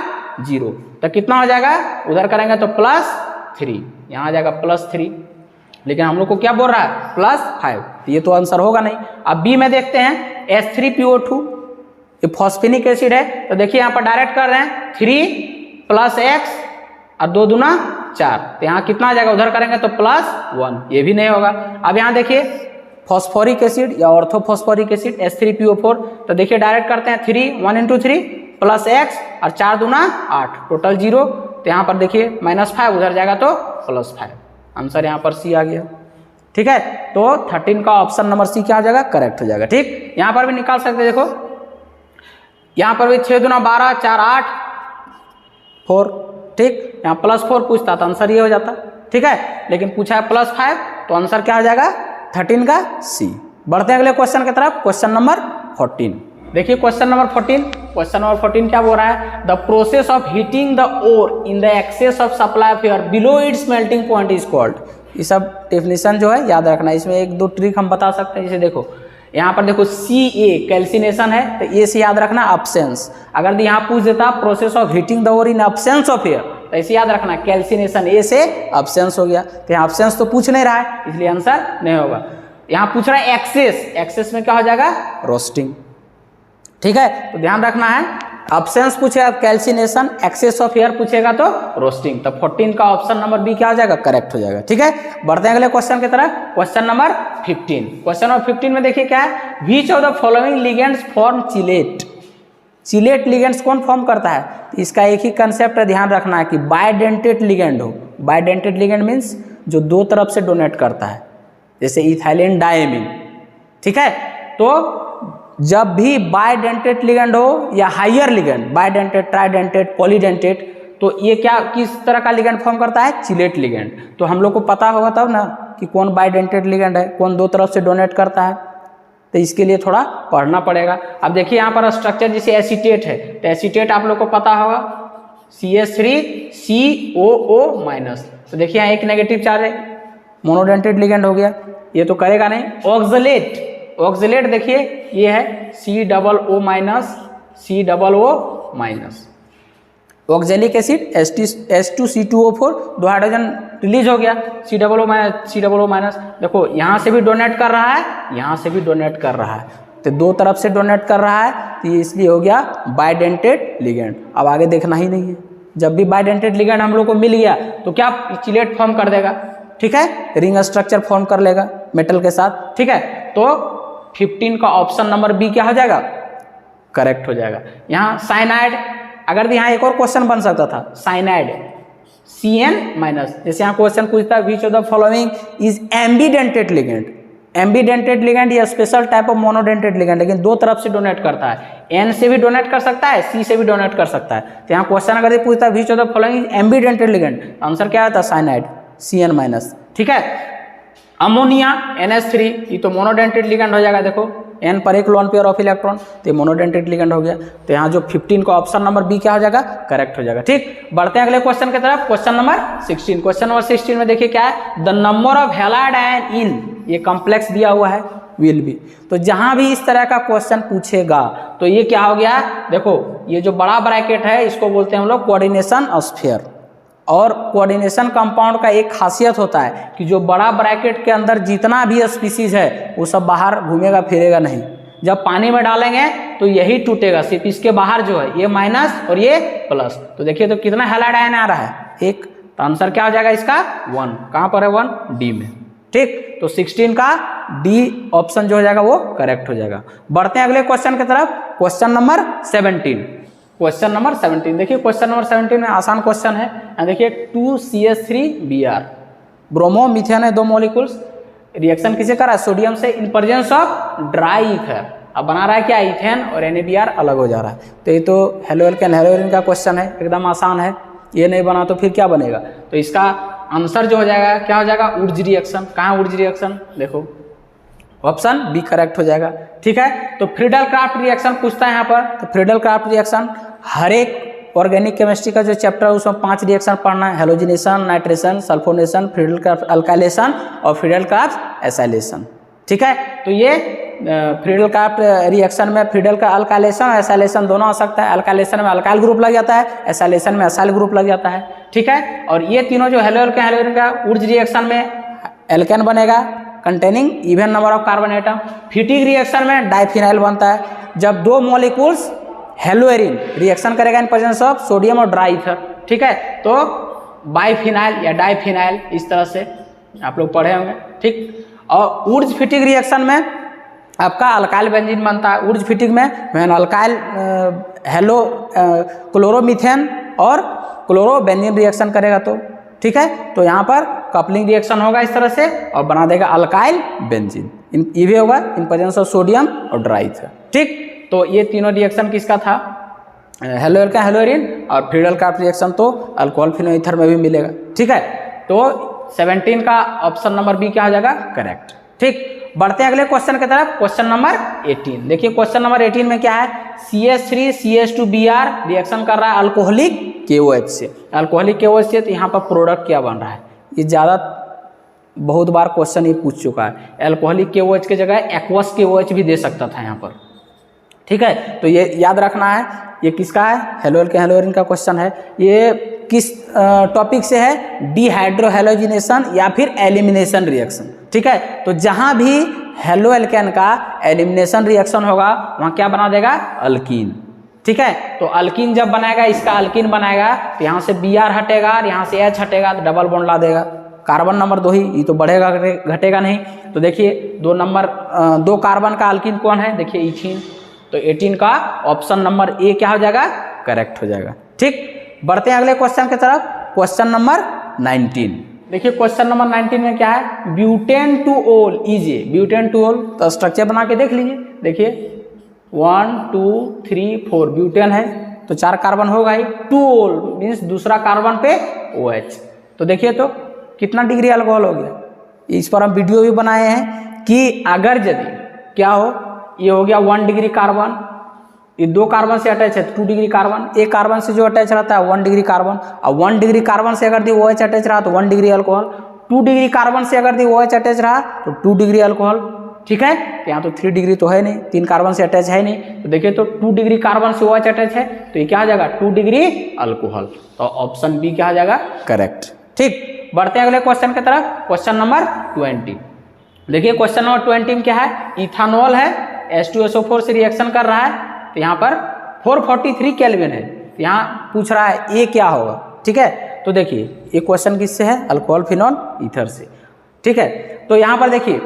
0, तो कितना हो जाएगा उधर करेंगे तो +3, यहाँ आ जाएगा +3, लेकिन हम लोग को क्या बोल रहा है +5, तो ये तो आंसर होगा नहीं। अब बी में देखते हैं H3PO2, ये फॉस्फेनिक एसिड है, तो देखिए यहाँ पर डायरेक्ट कर रहे हैं 3 + x और 2 दूना 4, तो यहाँ कितना आ जाएगा उधर करेंगे तो +1, ये भी नहीं होगा। अब यहाँ देखिए फॉस्फोरिक एसिड या ऑर्थोफॉस्फोरिक एसिड H3PO4, तो देखिए डायरेक्ट करते हैं 1 × 3 + x और 4 दूना 8, टोटल 0, तो यहाँ पर देखिए -5 उधर जाएगा तो +5, आंसर यहाँ पर सी आ गया। ठीक है, तो 13 का ऑप्शन नंबर सी क्या हो जाएगा, करेक्ट हो जाएगा। ठीक, यहाँ पर भी निकाल सकते देखो, यहाँ पर भी 6 दूना 12, 4 8 4, ठीक, यहाँ +4 पूछता तो आंसर ये हो जाता। ठीक है, लेकिन पूछा है +5, तो आंसर क्या हो जाएगा 13 का सी। बढ़ते हैं अगले क्वेश्चन की तरफ, क्वेश्चन नंबर 14। देखिए क्वेश्चन नंबर 14, क्वेश्चन नंबर 14 क्या बोल रहा है, the process of heating the ore in the excess of supply of air below its melting point is called. ये सब डेफिनेशन जो है याद रखना, इसमें 1-2 ट्रिक हम बता सकते हैं। जैसे देखो यहाँ पर देखो CA कैल्सिनेशन है, तो ये से याद रखना अब्सेंस। अगर यहाँ पूछ देता process of heating the ore in absence of air, तो ऐसे याद रखना कैल्सिनेशन ए से अब्सेंस हो गया, तो यहाँ अब्सेंस तो पूछ नहीं रहा है इसलिए आंसर नहीं होगा। यहाँ पूछ रहा है एक्सेस, एक्सेस में क्या हो जाएगा रोस्टिंग। ठीक है, तो ध्यान रखना है, अब्सेंस पूछेगा कैल्सिनेशन, एक्सेस ऑफ एयर पूछेगा तो रोस्टिंग, तो 14 का ऑप्शन नंबर बी क्या हो जाएगा, करेक्ट हो जाएगा। ठीक है, बढ़ते हैं अगले क्वेश्चन की तरफ, क्वेश्चन नंबर 15। क्वेश्चन नंबर 15 में देखिए क्या है, which of the following ligands form chelate. Chelate ligands कौन फॉर्म करता है, इसका एक ही कंसेप्ट है, ध्यान रखना है कि बाइडेंटेट लिगेंड हो। बाइडेंटेट लिगेंड मीन्स जो दो तरफ से डोनेट करता है, जैसे इथाइलिन डायमीन। ठीक है, तो जब भी बाइडेंटेट लिगेंड हो या higher ligand, bidentate, tridentate, polydentate, तो ये क्या किस तरह का लिगेंड फॉर्म करता है, चिलेट लिगेंड। तो हम लोग को पता होगा तब ना कि कौन बाइडेंटेट लिगेंड है, कौन दो तरफ से डोनेट करता है, तो इसके लिए थोड़ा पढ़ना पड़ेगा। अब देखिए यहाँ पर स्ट्रक्चर जैसे एसीटेट है, तो एसीटेट आप लोग को पता होगा CH3COO-, तो देखिए यहाँ एक नेगेटिव चार्ज है, मोनोडेंटेट लिगेंड हो गया, ये तो करेगा नहीं। ऑक्सलेट, ऑक्सलेट देखिए ये है COO-, COO-। Oxalic acid H2C2O4, 2 hydrogen release हो गया, COO-, देखो यहाँ से भी डोनेट कर रहा है, यहाँ से भी डोनेट कर रहा है, तो दो तरफ से डोनेट कर रहा है, तो ये इसलिए हो गया बाइडेंटेट लिगेंड। अब आगे देखना ही नहीं है, जब भी बाइडेंटेट लिगेंड हम लोग को मिल गया तो क्या चिलेट फॉर्म कर देगा। ठीक है, रिंग स्ट्रक्चर फॉर्म कर लेगा मेटल के साथ। ठीक है, तो 15 का ऑप्शन नंबर बी क्या हो जाएगा, करेक्ट हो जाएगा। यहाँ साइनाइड, अगर यहाँ एक और क्वेश्चन बन सकता था, साइनाइड CN-, जैसे यहाँ क्वेश्चन पूछता है which of the following is ambidentate ligand. Ambidentate ligand या special type of monodentate ligand, लेकिन दो तरफ से डोनेट करता है, N से भी डोनेट कर सकता है, C से भी डोनेट कर सकता है। तो यहाँ क्वेश्चन अगर पूछता है which of the following is ambidentate ligand, answer क्या आता है साइनाइड CN-। ठीक है, अमोनिया NH3, ये तो मोनोडेंटेट लिगेंड हो जाएगा। देखो n पर एक लोन पेयर ऑफ इलेक्ट्रॉन, तो ये मोनोडेंटेट लिगेंड हो गया। तो यहाँ जो 15 का ऑप्शन नंबर बी क्या हो जाएगा, करेक्ट हो जाएगा। ठीक, बढ़ते हैं अगले क्वेश्चन की तरफ। Question number 16। क्वेश्चन नंबर 16 में देखिए क्या है, the number of halide ion इन, ये कॉम्प्लेक्स दिया हुआ है, विल बी। तो जहां भी इस तरह का क्वेश्चन पूछेगा तो ये क्या हो गया, देखो ये जो बड़ा ब्रैकेट है इसको बोलते हैं हम लोग कोऑर्डिनेशन स्फीयर। और कोऑर्डिनेशन कंपाउंड का एक खासियत होता है कि जो बड़ा ब्रैकेट के अंदर जितना भी स्पीसीज है वो सब बाहर घूमेगा फिरेगा नहीं। जब पानी में डालेंगे तो यही टूटेगा, सिर्फ इसके बाहर जो है ये माइनस और ये प्लस। तो देखिए तो कितना हैलाइड आयन आ रहा है, एक। तो आंसर क्या हो जाएगा इसका, 1। कहाँ पर है 1, डी में। ठीक, तो 16 का डी ऑप्शन जो हो जाएगा वो करेक्ट हो जाएगा। बढ़ते हैं अगले क्वेश्चन की तरफ। Question number 17। क्वेश्चन नंबर 17 देखिए, क्वेश्चन नंबर 17 में आसान क्वेश्चन है। देखिए 2CH3Br, ब्रोमो मीथेन है, 2 मॉलिक्यूल्स, रिएक्शन किसे कर रहा है, सोडियम से, in presence of dry ether. अब बना रहा है क्या, इथेन और NaBr अलग हो जा रहा है। तो ये तो हेलोएल्केन हेलोएरिन का क्वेश्चन है, एकदम आसान है। ये नहीं बना तो फिर क्या बनेगा, तो इसका आंसर जो हो जाएगा क्या हो जाएगा, उर्ज रिएक्शन। कहाँ उर्ज रिएक्शन, देखो ऑप्शन बी करेक्ट हो जाएगा। ठीक है, तो फ्रीडल क्राफ्ट रिएक्शन पूछता है यहाँ पर। तो फ्रीडल क्राफ्ट रिएक्शन हर एक ऑर्गेनिक केमिस्ट्री का जो चैप्टर है उसमें 5 रिएक्शन पढ़ना है, halogenation, nitration, sulphonation, Friedel craft alkylation और फ्रीडल क्राफ्ट एसाइलेशन। ठीक है, तो ये फ्रीडल क्राफ्ट रिएक्शन में फ्रीडल का अल्काइलेशन और एसाइलेशन दोनों आ सकता है। अल्काइलेशन में अल्काइल ग्रुप लग जाता है, एसाइलेशन में एसाइल ग्रुप लग जाता है। ठीक है, और ये तीनों जो हेलोएल्केन हेलोएरिन का उर्ज रिएक्शन में एल्केन बनेगा containing even number of carbon atom. फिटिक reaction में डाइफिनाइल बनता है। जब 2 मॉलिक्यूल्स हेलोएरिन रिएक्शन करेगा इन प्रेजेंस ऑफ सोडियम और ड्राई ईथर। ठीक है, तो बाइफिनाइल या डाइफिनाइल, इस तरह से आप लोग पढ़े होंगे। ठीक, और उर्ज फिटिक रिएक्शन में आपका अल्काइल बेंजीन बनता है। उर्ज फिटिक में वैन अल्काइल हेलो क्लोरोमीथेन और क्लोरोबेंजीन रिएक्शन करेगा तो ठीक है, तो यहाँ पर कपलिंग रिएक्शन होगा इस तरह से और बना देगा अल्काइल बेंजीन। ये भी होगा इन प्रेजेंस ऑफ सोडियम और ड्राई ईथर। ठीक, तो ये तीनों रिएक्शन किसका था, हेलोएल्केन हेलोएरिन, और फ्रीडल क्राफ्ट रिएक्शन तो अल्कोहल फिनोईथर में भी मिलेगा। ठीक है, तो 17 का ऑप्शन नंबर बी क्या हो जाएगा, करेक्ट। ठीक, बढ़ते हैं अगले क्वेश्चन की तरफ। क्वेश्चन नंबर 18 देखिए, क्वेश्चन नंबर 18 में क्या है, CH3CH2Br रिएक्शन कर रहा है अल्कोहलिक KOH से। अल्कोहलिक KOH से तो यहाँ पर प्रोडक्ट क्या बन रहा है, ये ज़्यादा बहुत बार क्वेश्चन ये पूछ चुका है। अल्कोहलिक KOH की जगह एक्वस KOH भी दे सकता था यहाँ पर। ठीक है, तो ये याद रखना है, ये किसका है, हेलोएल्केन हेलोएरिन का क्वेश्चन है। ये किस टॉपिक से है, डिहाइड्रोहेलोजिनेशन या फिर एलिमिनेशन रिएक्शन। ठीक है, तो जहां भी हेलोएल्केन का एलिमिनेशन रिएक्शन होगा वहां क्या बना देगा, अल्कीन। ठीक है, तो अल्कीन जब बनाएगा, इसका अल्कीन बनाएगा तो यहाँ से Br हटेगा और यहाँ से H हटेगा तो डबल बॉन्ड ला देगा। कार्बन नंबर 2 ही, ये तो बढ़ेगा घटेगा नहीं। तो देखिए 2 कार्बन का अल्कीन कौन है, देखिए इथीन। तो 18 का ऑप्शन नंबर ए क्या हो जाएगा, करेक्ट हो जाएगा। ठीक, बढ़ते हैं अगले क्वेश्चन की तरफ। क्वेश्चन नंबर 19 देखिए, क्वेश्चन नंबर 19 में क्या है, ब्यूटेन टू ओल इज ए, ब्यूटेन टू ओल। तो स्ट्रक्चर बना के देख लीजिए, देखिए 1 2 3 4 ब्यूटेन है तो 4 कार्बन होगा ही। टू ओल मीन्स दूसरा कार्बन पे OH। तो देखिए तो कितना डिग्री अल्कोहल हो गया। इस पर हम वीडियो भी बनाए हैं कि अगर यदि क्या हो, ये हो गया 1 डिग्री कार्बन, ये 2 कार्बन से अटैच है 2 डिग्री कार्बन, एक कार्बन से जो अटैच रहता है 1 डिग्री कार्बन, और 1 डिग्री कार्बन से अगर OH अटैच रहा तो 1 डिग्री अल्कोहल, 2 डिग्री कार्बन से अगर OH अटैच रहा तो 2 डिग्री अल्कोहल। ठीक है, तो यहाँ तो 3 डिग्री तो है नहीं, 3 कार्बन से अटैच है नहीं। तो देखिए तो 2 डिग्री कार्बन से OH अटैच है तो ये क्या हो जाएगा, 2 डिग्री अल्कोहल। तो ऑप्शन बी क्या हो जाएगा, करेक्ट। ठीक, बढ़ते हैं अगले क्वेश्चन की तरफ। क्वेश्चन नंबर 20 देखिए, क्वेश्चन नंबर 20 में क्या है, इथानॉल है H2SO4 से रिएक्शन कर रहा है। तो यहाँ पर 443 केल्विन है, तो यहाँ पूछ रहा है ए क्या होगा। ठीक है, तो देखिए ये क्वेश्चन किससे है, अल्कोहल फिनॉल ईथर से। ठीक है, तो यहाँ पर देखिए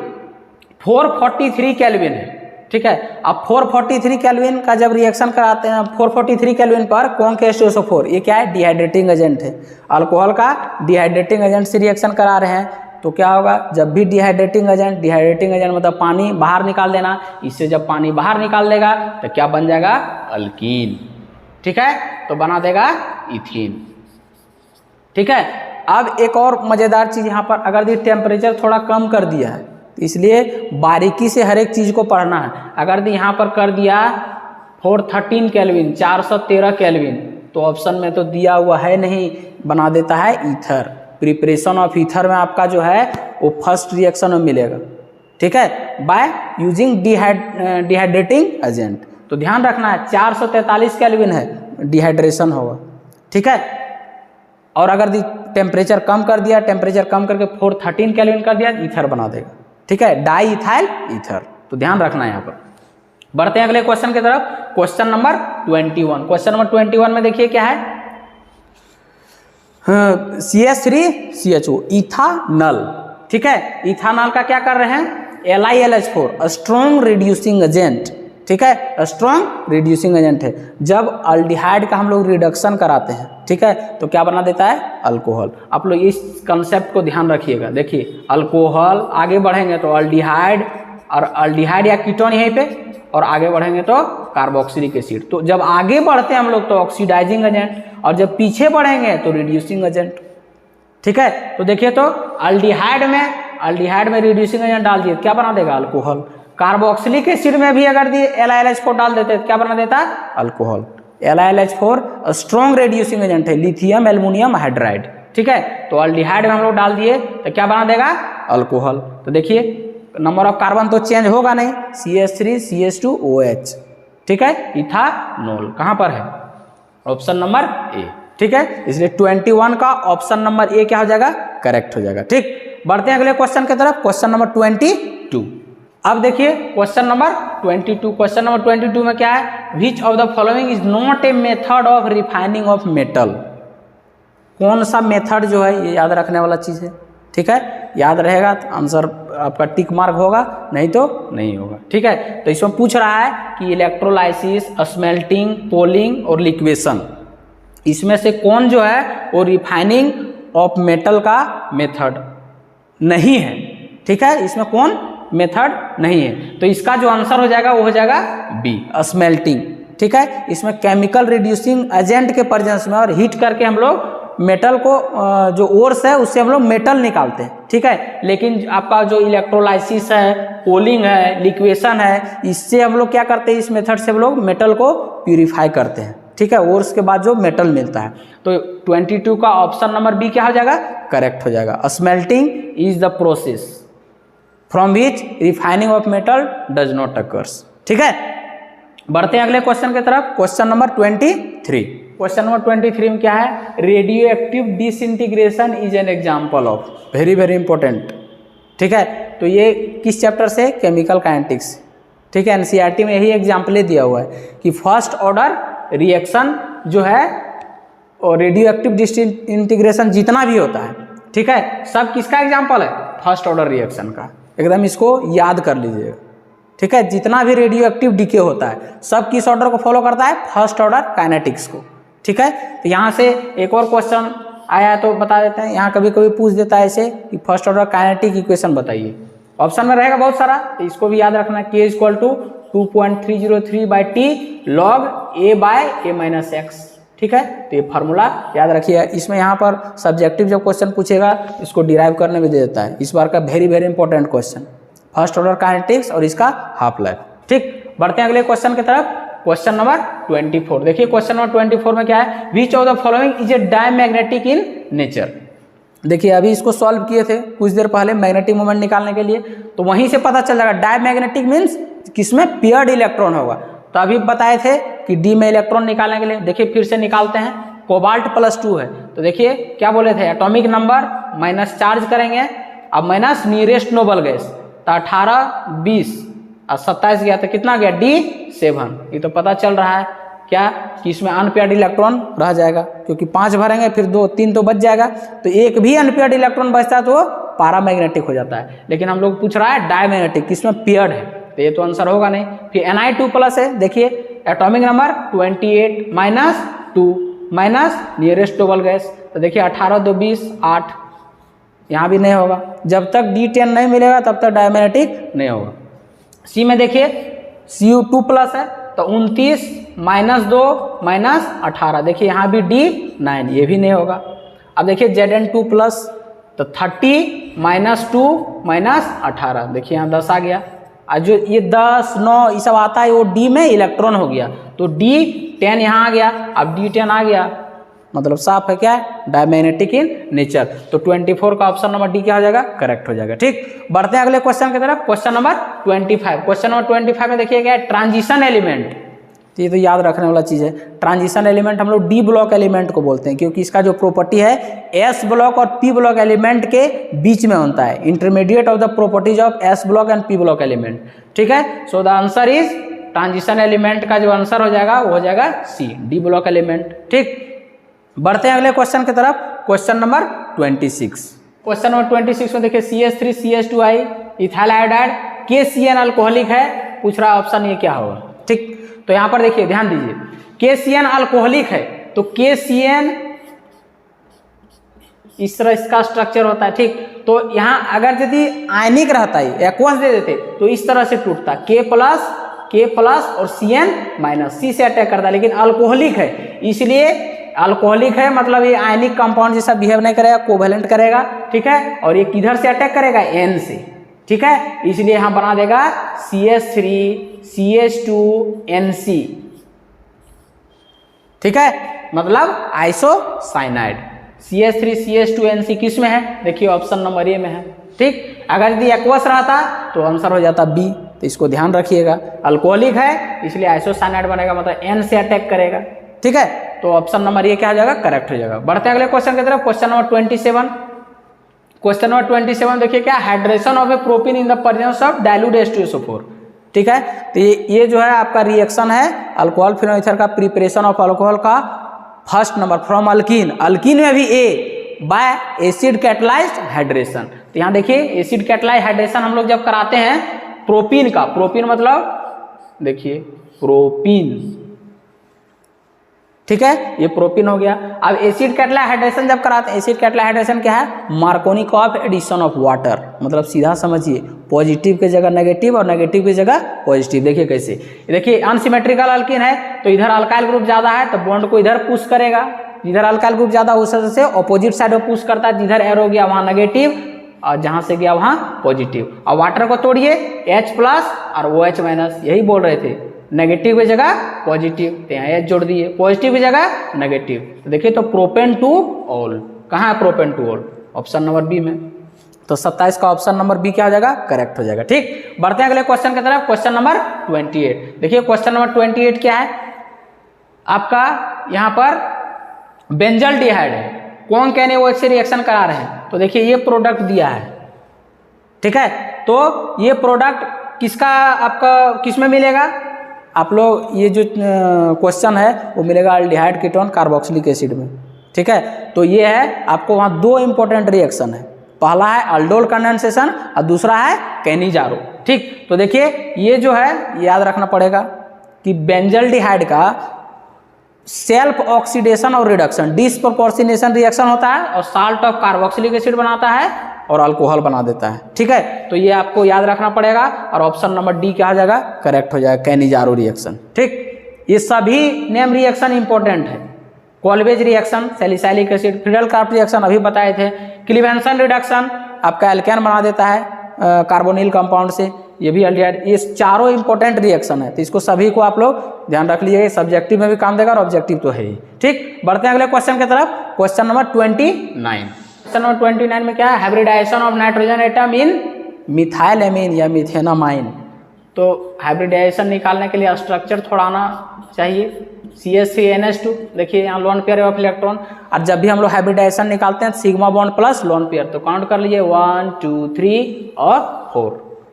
443 केल्विन है। ठीक है, अब 443 केल्विन का जब रिएक्शन कराते हैं, 443 केल्विन पर कौन के H2SO4, ये क्या है, डिहाइड्रेटिंग एजेंट है। अल्कोहल का डिहाइड्रेटिंग एजेंट से रिएक्शन करा रहे हैं तो क्या होगा, जब भी डिहाइड्रेटिंग एजेंट मतलब पानी बाहर निकाल देना, इससे जब पानी बाहर निकाल देगा तो क्या बन जाएगा, अल्कीन। ठीक है, तो बना देगा इथीन। ठीक है, अब एक और मज़ेदार चीज़ यहाँ पर, अगर ये टेम्परेचर थोड़ा कम कर दिया है तो इसलिए बारीकी से हर एक चीज़ को पढ़ना है। अगर यहाँ पर कर दिया 413 केल्विन 413 केल्विन, तो ऑप्शन में तो दिया हुआ है नहीं, बना देता है ईथर। प्रिपरेशन ऑफ ईथर में आपका जो है वो फर्स्ट रिएक्शन में मिलेगा, ठीक है, बाय यूजिंग डिहाइड्रेटिंग एजेंट। तो ध्यान रखना है 443 केल्विन है, डिहाइड्रेशन होगा, ठीक है। और अगर टेम्परेचर कम कर दिया, टेम्परेचर कम करके 413 केल्विन कर दिया, ईथर बना देगा, ठीक है, डाई इथाइल ईथर। तो ध्यान रखना है यहाँ पर। बढ़ते हैं अगले क्वेश्चन की तरफ, क्वेश्चन नंबर 21। क्वेश्चन नंबर 21 में देखिए क्या है, CH3CHO इथानल, ठीक है। इथानल का क्या कर रहे हैं, LiLH4 स्ट्रॉन्ग रिड्यूसिंग एजेंट, ठीक है, स्ट्रॉन्ग रिड्यूसिंग एजेंट है। जब अल्डिहाइड का हम लोग रिडक्शन कराते हैं, ठीक है, तो क्या बना देता है, अल्कोहल। आप लोग इस कंसेप्ट को ध्यान रखिएगा। देखिए अल्कोहल, आगे बढ़ेंगे तो अल्डिहाइड, और अल्डिहाइड या कीटोन यहीं पे, और आगे बढ़ेंगे तो कार्बोक्सिलिक एसिड। तो जब आगे बढ़ते हैं हम लोग तो ऑक्सीडाइजिंग एजेंट, और जब पीछे बढ़ेंगे तो रिड्यूसिंग एजेंट, ठीक है। तो देखिए तो अल्डिहाइड में रिड्यूसिंग एजेंट डाल दिए, क्या बना देगा, अल्कोहल। कार्बोक्सिलिक एसिड में भी अगर दिए LiLH4 डाल देते क्या बना देता है, alcohol. LiLH4 strong reducing agent है, लिथियम एल्युमिनियम हाइड्राइड, ठीक है। तो अल्डिहाइड में हम लोग डाल दिए तो क्या बना देगा, अल्कोहल। तो देखिए नंबर ऑफ कार्बन तो चेंज होगा नहीं, CH3CH2OH, ठीक है, इथानोल कहाँ पर है, ऑप्शन नंबर ए, ठीक है। इसलिए 21 का ऑप्शन नंबर ए क्या हो जाएगा, करेक्ट हो जाएगा, ठीक। बढ़ते हैं अगले क्वेश्चन की तरफ, क्वेश्चन नंबर 22। अब देखिए क्वेश्चन नंबर 22। क्वेश्चन नंबर 22 में क्या है, विच of the following is not a method of refining of metal. कौन सा मेथड जो है, ये याद रखने वाला चीज़ है, ठीक है। याद रहेगा तो आंसर आपका टिक मार्क होगा, नहीं तो नहीं होगा, ठीक है। तो इसमें पूछ रहा है कि इलेक्ट्रोलाइसिस, स्मेल्टिंग, पोलिंग और लिक्वेशन, इसमें से कौन जो है वो रिफाइनिंग ऑफ मेटल का मेथड नहीं है, ठीक है। इसमें कौन मेथड नहीं है, तो इसका जो आंसर हो जाएगा वो हो जाएगा बी, स्मेल्टिंग, ठीक है। इसमें केमिकल रिड्यूसिंग एजेंट के प्रेजेंस में और हीट करके हम लोग मेटल को जो ओर्स है उससे हम लोग मेटल निकालते हैं, ठीक है। लेकिन आपका जो इलेक्ट्रोलाइसिस है, पोलिंग है, लिक्वेशन है, इससे हम लोग क्या करते हैं, इस मेथड से हम लोग मेटल को प्यूरिफाई करते हैं, ठीक है, ओर्स के बाद जो मेटल मिलता है। तो 22 का ऑप्शन नंबर बी क्या हो जाएगा, करेक्ट हो जाएगा। Smelting is the process from which refining of metal does not occurs, ठीक है। बढ़ते हैं अगले क्वेश्चन की तरफ, क्वेश्चन नंबर 23। क्वेश्चन नंबर 23 में क्या है, radio active disintegration is an example of, very very important, ठीक है। तो ये किस चैप्टर से, केमिकल काइनेटिक्स, ठीक है। NCERT में यही एग्जाम्पल दिया हुआ है कि फर्स्ट ऑर्डर रिएक्शन जो है और रेडियो एक्टिव डिसइंटीग्रेशन जितना भी होता है, ठीक है, सब किसका एग्जाम्पल है, फर्स्ट ऑर्डर रिएक्शन का। एकदम इसको याद कर लीजिएगा, ठीक है। जितना भी रेडियो एक्टिव डीके होता है सब किस ऑर्डर को फॉलो करता है, फर्स्ट ऑर्डर काइनेटिक्स को, ठीक है। तो यहाँ से एक और क्वेश्चन आया है तो बता देते हैं, यहाँ कभी कभी पूछ देता है ऐसे कि फर्स्ट ऑर्डर काइनेटिक इक्वेशन बताइए, ऑप्शन में रहेगा बहुत सारा, तो इसको भी याद रखना, K = 2.303/T log A/A-x, ठीक है। तो ये फार्मूला याद रखिए। इसमें यहाँ पर सब्जेक्टिव जब क्वेश्चन पूछेगा इसको डिराइव करने में दे देता है, इस बार का very very important question, first order kinetics और इसका हाफ लाइफ, ठीक। बढ़ते हैं अगले क्वेश्चन की तरफ, क्वेश्चन नंबर 24। देखिए क्वेश्चन नंबर 24 में क्या है, विच of the following is a diamagnetic in nature. देखिए अभी इसको सॉल्व किए थे कुछ देर पहले मैग्नेटिक मोमेंट निकालने के लिए, तो वहीं से पता चल जाएगा डायमैग्नेटिक मीन्स किसमें पेयर्ड इलेक्ट्रॉन होगा। तो अभी बताए थे कि डी में इलेक्ट्रॉन निकालने के लिए, देखिए फिर से निकालते हैं, कोबाल्ट +2 है, तो देखिए क्या बोले थे, एटॉमिक नंबर माइनस चार्ज करेंगे, अब माइनस नियरेस्ट नोबल गैस, तो 18, 20 और 27 गया तो कितना गया, D7। ये तो पता चल रहा है क्या कि इसमें अनपेयर्ड इलेक्ट्रॉन रह जाएगा, क्योंकि 5 भरेंगे फिर 2, 3 तो बच जाएगा, तो एक भी अनपेयर्ड इलेक्ट्रॉन बचता है तो वो पारामैग्नेटिक हो जाता है। लेकिन हम लोग पूछ रहा है डायमैग्नेटिक, किसमें पेयर्ड है, तो ये तो आंसर होगा नहीं। फिर Ni2+ है, देखिए atomic number 28 -2 minus nearest noble gas, तो देखिए 18, 2, 20, 8, यहाँ भी नहीं होगा। जब तक D10 नहीं मिलेगा तब तक डायमैग्नेटिक नहीं होगा। सी में देखिए Cu2+ है, तो 29 -2 -18, देखिए यहाँ भी D9, ये भी नहीं होगा। अब देखिए Zn2+, तो 30 -2 -18, देखिए यहाँ 10 आ गया, और जो ये 10, 9 ये सब आता है वो डी में इलेक्ट्रॉन हो गया, तो D10 यहाँ आ गया। अब D10 आ गया मतलब साफ है क्या, डायमैग्नेटिक इन नेचर। तो 24 का ऑप्शन नंबर डी क्या हो जाएगा, करेक्ट हो जाएगा। ठीक, बढ़ते हैं अगले क्वेश्चन की तरफ। Question number 25। क्वेश्चन नंबर 25 में देखिए क्या है, ट्रांजिशन एलिमेंट। तो ये तो याद रखने वाला चीज़ है। ट्रांजिशन एलिमेंट हम लोग डी ब्लॉक एलिमेंट को बोलते हैं, क्योंकि इसका जो प्रॉपर्टी है एस ब्लॉक और पी ब्लॉक एलिमेंट के बीच में होता है, intermediate of the properties of S block and P block element. ठीक है, so the answer is transition element का जो आंसर हो जाएगा वो हो जाएगा सी, डी ब्लॉक एलिमेंट। ठीक, बढ़ते हैं अगले क्वेश्चन की तरफ। Question number 26। क्वेश्चन नंबर 26 में देखिए CH3 CH2I ethyl iodide KCN alcoholic है, पूछ रहा ऑप्शन ये क्या होगा। ठीक, तो यहाँ पर देखिए ध्यान दीजिए, KCN अल्कोहलिक है तो KCN इस तरह इसका स्ट्रक्चर होता है। ठीक, तो यहाँ अगर यदि आयनिक रहता है एक्वस दे देते तो इस तरह से टूटता, K प्लस और CN- C से अटैक करता है, लेकिन अल्कोहलिक है इसलिए अल्कोहलिक है मतलब ये आयनिक कंपाउंड जैसा बिहेव नहीं करेगा, कोवेलेंट करेगा। ठीक है, और ये किधर से अटैक करेगा, N से। ठीक है, इसलिए हम बना देगा CH3 CH2NC। ठीक है, मतलब आइसोसाइनाइड। CH3 CH2NC किस में है, देखिए ऑप्शन नंबर ए में है। ठीक, अगर यदि एक्वस रहता तो आंसर हो जाता बी, तो इसको ध्यान रखिएगा। अल्कोहलिक है इसलिए आइसोसाइनाइड बनेगा, मतलब N से अटैक करेगा। ठीक है, तो ऑप्शन नंबर ये क्या हो जाएगा, करेक्ट हो जाएगा। बढ़ते हैं अगले क्वेश्चन की तरफ। Question number 27। क्वेश्चन नंबर 27 देखिए क्या, hydration of A propene in the presence of dilute H2SO4। ठीक है, तो ये जो है आपका रिएक्शन है अल्कोहल फिनोइथर का, प्रिपरेशन ऑफ अल्कोहल का first number from alkyne. Alkyne में भी ए बाय एसिड कैटलाइज्ड हाइड्रेशन। तो यहाँ देखिए एसिड कैटलाइज्ड हाइड्रेशन हम लोग जब कराते हैं प्रोपीन का, प्रोपीन मतलब देखिए प्रोपीन। ठीक है, ये प्रोपीन हो गया। अब एसिड कैटलाइज्ड हाइड्रेशन जब कराते हैं, एसिड कैटलाइज्ड हाइड्रेशन क्या है, Markovnikov of addition of water, मतलब सीधा समझिए पॉजिटिव की जगह नेगेटिव और नेगेटिव की जगह पॉजिटिव। देखिए कैसे, देखिए अनसिमेट्रिकल अल्कीन है तो इधर अल्काइल ग्रुप ज्यादा है तो बॉन्ड को इधर पुश करेगा, जिधर अल्काइल ग्रुप ज्यादा उस वजह से ऑपोजिट साइड में पुश करता है, जिधर एरो गया वहां नेगेटिव और जहां से गया वहां पॉजिटिव। और वाटर को तोड़िए H+ और OH-, यही बोल रहे थे, नेगेटिव की जगह पॉजिटिव, तो यहाँ H जोड़ दिए, पॉजिटिव की जगह नेगेटिव। तो देखिए तो प्रोपेन टू ऑल, कहाँ है propane two ol, option number B में। तो 27 का ऑप्शन नंबर बी क्या हो जाएगा, करेक्ट हो जाएगा। ठीक, बढ़ते हैं अगले क्वेश्चन की तरफ। Question number 28। देखिए क्वेश्चन नंबर 28 क्या है आपका, यहाँ पर बेंजल डिहाइड है, कौन कहने वो से रिएक्शन करा रहे हैं। तो देखिए ये प्रोडक्ट दिया है। ठीक है, तो ये प्रोडक्ट किसका आपका किस में मिलेगा, आप लोग ये जो क्वेश्चन है वो मिलेगा अल्डिहाइड कीटोन कार्बोक्सिलिक एसिड में। ठीक है, तो ये है आपको वहाँ दो इंपॉर्टेंट रिएक्शन है, पहला है अल्डोल कंडेंसेशन और दूसरा है कैनिजारो। ठीक, तो देखिए ये जो है याद रखना पड़ेगा कि बेंजल्डिहाइड का सेल्फ ऑक्सीडेशन और रिडक्शन डिस्प्रोपोर्शनेशन रिएक्शन होता है और साल्ट ऑफ कार्बोक्सिलिक एसिड बनाता है और अल्कोहल बना देता है। ठीक है, तो ये आपको याद रखना पड़ेगा और ऑप्शन नंबर डी क्या हो जाएगा, करेक्ट हो जाएगा, कैनिजारो रिएक्शन। ठीक, ये सभी नेम रिएक्शन इंपॉर्टेंट है। Kolbe's reaction salicylic acid, Friedel Crafts reaction अभी बताए थे, क्लीवेंसन रिडक्शन आपका एल्केन बना देता है कार्बोनिल कंपाउंड से, ये भी अल्डिहाइड। ये चारों इंपॉर्टेंट रिएक्शन है, तो इसको सभी को आप लोग ध्यान रख लीजिएगा, सब्जेक्टिव में भी काम देगा और ऑब्जेक्टिव तो है ही। ठीक, बढ़ते हैं अगले क्वेश्चन की तरफ। Question number 29। क्वेश्चन नंबर 29 में क्या है, hybridisation of nitrogen atom in methylamine या मिथेनामाइन। तो हाइब्रिडाइजेशन निकालने के लिए स्ट्रक्चर थोड़ा आना चाहिए। CH3NH2 देखिए यहाँ लोन पेयर ऑफ इलेक्ट्रॉन, और जब भी हम लोग हाइब्रिडाइजेशन निकालते हैं sigma bond plus lone pair, तो काउंट कर लीजिए 1 2 3 और 4,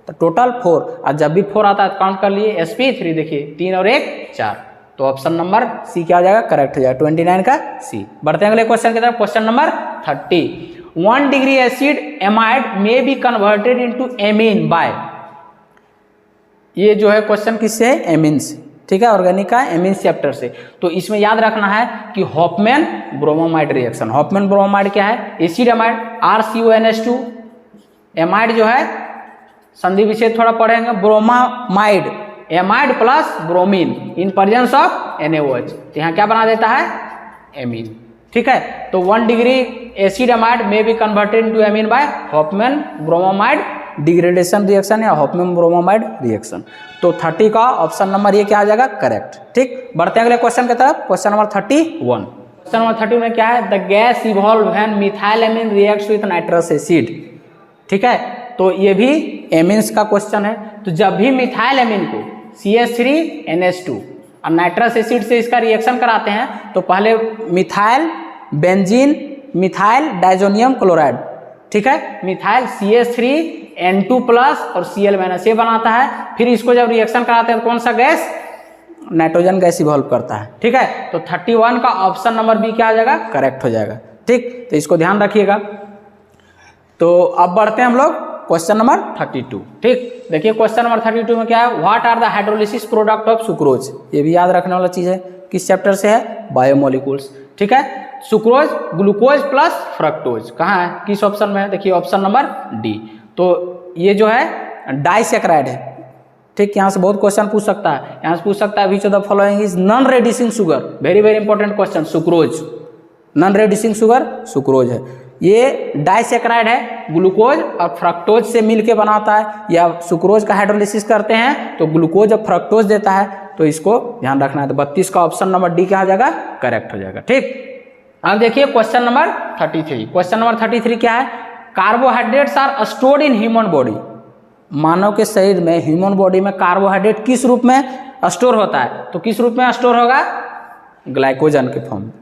तो टोटल 4। और जब भी 4 आता है तो काउंट कर लीजिए sp3, देखिए 3 और 1 4, तो ऑप्शन नंबर सी क्या हो जाएगा, करेक्ट हो जाएगा, 29 का सी। बढ़ते हैं अगले क्वेश्चन की तरफ। Question number 30। 1 degree acid amide may be converted into amine by, ये जो है क्वेश्चन किससे है, एमीन से। ठीक है, ऑर्गेनिक का एमीन चैप्टर से। तो इसमें याद रखना है कि Hoffmann bromamide reaction, Hoffmann bromamide क्या है, एसिड एमाइड RCONH2, एमाइड जो है संधि विच्छेद थोड़ा पढ़ेंगे, bromamide amide plus bromine in presence of NaOH, तो यहाँ क्या बना देता है, एमीन। ठीक है, तो 1 degree acid amide may be converted into amine by Hofmann bromamide degradation reaction या हॉफमैन ब्रोमाइड रिएक्शन। तो 30 का ऑप्शन नंबर ये क्या आ जाएगा, करेक्ट। ठीक, बढ़ते हैं अगले क्वेश्चन की तरफ। Question number 31। क्वेश्चन नंबर 30 में क्या है, the gas evolve when methylamine reacts with nitrous acid. ठीक है, तो ये भी एमीन्स का क्वेश्चन है। तो जब भी मिथाइलएमीन को CH3NH2 और नाइट्रस एसिड से इसका रिएक्शन कराते हैं तो पहले methyl benzene methyl diazonium chloride, ठीक है, मिथाइल CH3N2 प्लस और Cl- ये बनाता है। फिर इसको जब रिएक्शन कराते हैं तो कौन सा गैस, नाइट्रोजन गैस इवॉल्व करता है। ठीक है, तो 31 का ऑप्शन नंबर बी क्या आ जाएगा, करेक्ट हो जाएगा। ठीक, तो इसको ध्यान रखिएगा। तो अब बढ़ते हैं हम लोग क्वेश्चन नंबर 32। ठीक, देखिए क्वेश्चन नंबर 32 में क्या है, what are the hydrolysis product of sucrose. ये भी याद रखने वाला चीज है। किस चैप्टर से है, बायोमोलिकुल्स। ठीक है, सुक्रोज ग्लूकोज प्लस फ्रक्टोज कहाँ है, किस ऑप्शन में है, देखिए ऑप्शन नंबर डी। तो ये जो है डाइसैकेराइड है। ठीक, यहाँ से बहुत क्वेश्चन पूछ सकता है। यहाँ से पूछ सकता है which of the following is non reducing sugar. Very very important question, sucrose non reducing sugar sucrose है। ये डाइसैकेराइड है, ग्लूकोज और फ्रक्टोज से मिलके बनाता है। या सुक्रोज का हाइड्रोलिसिस करते हैं तो ग्लूकोज और फ्रक्टोज देता है। तो इसको ध्यान रखना है। तो 32 का ऑप्शन नंबर डी क्या आ जाएगा, करेक्ट हो जाएगा। ठीक, अब देखिए क्वेश्चन नंबर 33। क्वेश्चन नंबर 33 क्या है, carbohydrates are stored in human body. मानव के शरीर में, ह्यूमन बॉडी में कार्बोहाइड्रेट किस रूप में स्टोर होता है, तो किस रूप में स्टोर होगा, ग्लाइकोजन के फॉर्म में।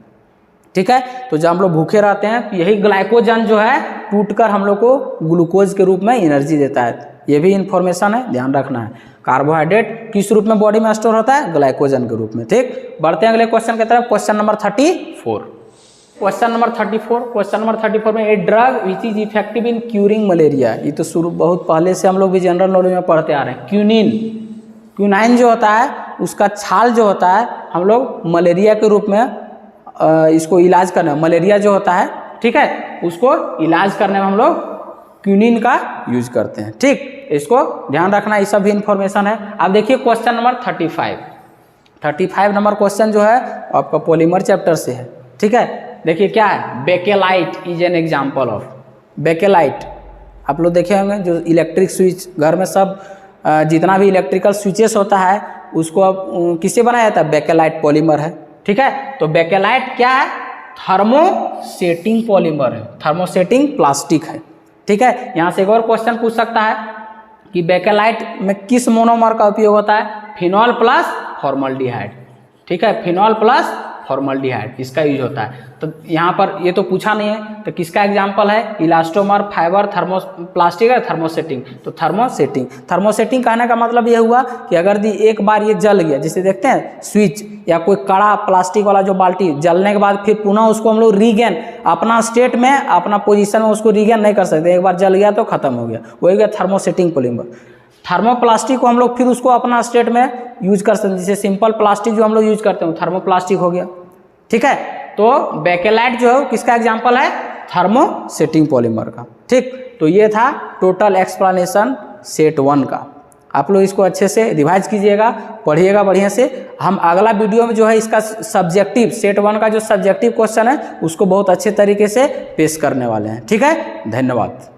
ठीक है, तो जब हम लोग भूखे रहते हैं तो यही ग्लाइकोजन जो है टूटकर हम लोग को ग्लूकोज के रूप में एनर्जी देता है। ये भी इंफॉर्मेशन है, ध्यान रखना है। कार्बोहाइड्रेट किस रूप में बॉडी में स्टोर होता है, ग्लाइकोजन के रूप में। ठीक, बढ़ते हैं अगले क्वेश्चन की तरफ। Question number 34। Question number 34। Question number 34 में, a drug which is effective in curing malaria. ये तो शुरू बहुत पहले से हम लोग भी जनरल नॉलेज में पढ़ते आ रहे हैं। क्यूनाइन जो होता है उसका छाल जो होता है हम लोग मलेरिया के रूप में इसको इलाज करने में, मलेरिया जो होता है, ठीक है, उसको इलाज करने में हम लोग क्यूनिन का यूज करते हैं। ठीक, इसको ध्यान रखना, ये सब भी इंफॉर्मेशन है। अब देखिए क्वेश्चन नंबर 35 नंबर क्वेश्चन जो है आपका पॉलीमर चैप्टर से है। ठीक है, देखिए क्या है, bakelite is an example of. Bakelite आप लोग देखे होंगे, जो इलेक्ट्रिक स्विच घर में सब जितना भी इलेक्ट्रिकल स्विचेस होता है उसको अब किससे बनाया जाता है, बेकेलाइट पॉलीमर है। ठीक है, तो बेकेलाइट क्या है, थर्मोसेटिंग पॉलीमर है, थर्मोसेटिंग प्लास्टिक है। ठीक है, यहाँ से एक और क्वेश्चन पूछ सकता है कि बेकेलाइट में किस मोनोमर का उपयोग होता है, फिनॉल प्लस फॉर्मल्डिहाइड। ठीक है, फिनॉल प्लस फॉर्मल्डिहाइड इसका यूज होता है। तो यहाँ पर ये तो पूछा नहीं है, तो किसका एग्जाम्पल है, इलास्टोमर, फाइबर, प्लास्टिक है, थर्मोसेटिंग। तो थर्मोसेटिंग कहने का मतलब ये हुआ कि अगर एक बार ये जल गया, जैसे देखते हैं स्विच या कोई कड़ा प्लास्टिक वाला जो बाल्टी जलने के बाद फिर पुनः उसको हम लोग रीगेन अपना स्टेट में, अपना पोजीशन में उसको रीगेन नहीं कर सकते। एक बार जल गया तो खत्म हो गया, वही गया थर्मोसेटिंग पॉलीमर। थर्मोप्लास्टिक को हम लोग फिर उसको अपना स्टेट में यूज कर सकते हैं। जैसे सिंपल प्लास्टिक जो हम लोग यूज करते हैं थर्मोप्लास्टिक हो गया। ठीक है, तो बेकेलाइट जो है किसका एग्जाम्पल है, थर्मोसेटिंग पॉलीमर का। ठीक, तो ये था टोटल एक्सप्लेनेशन सेट 1 का। आप लोग इसको अच्छे से रिवाइज कीजिएगा, पढ़िएगा बढ़िया से। हम अगला वीडियो में जो है इसका सब्जेक्टिव सेट 1 का जो सब्जेक्टिव क्वेश्चन है उसको बहुत अच्छे तरीके से पेश करने वाले हैं। ठीक है, धन्यवाद।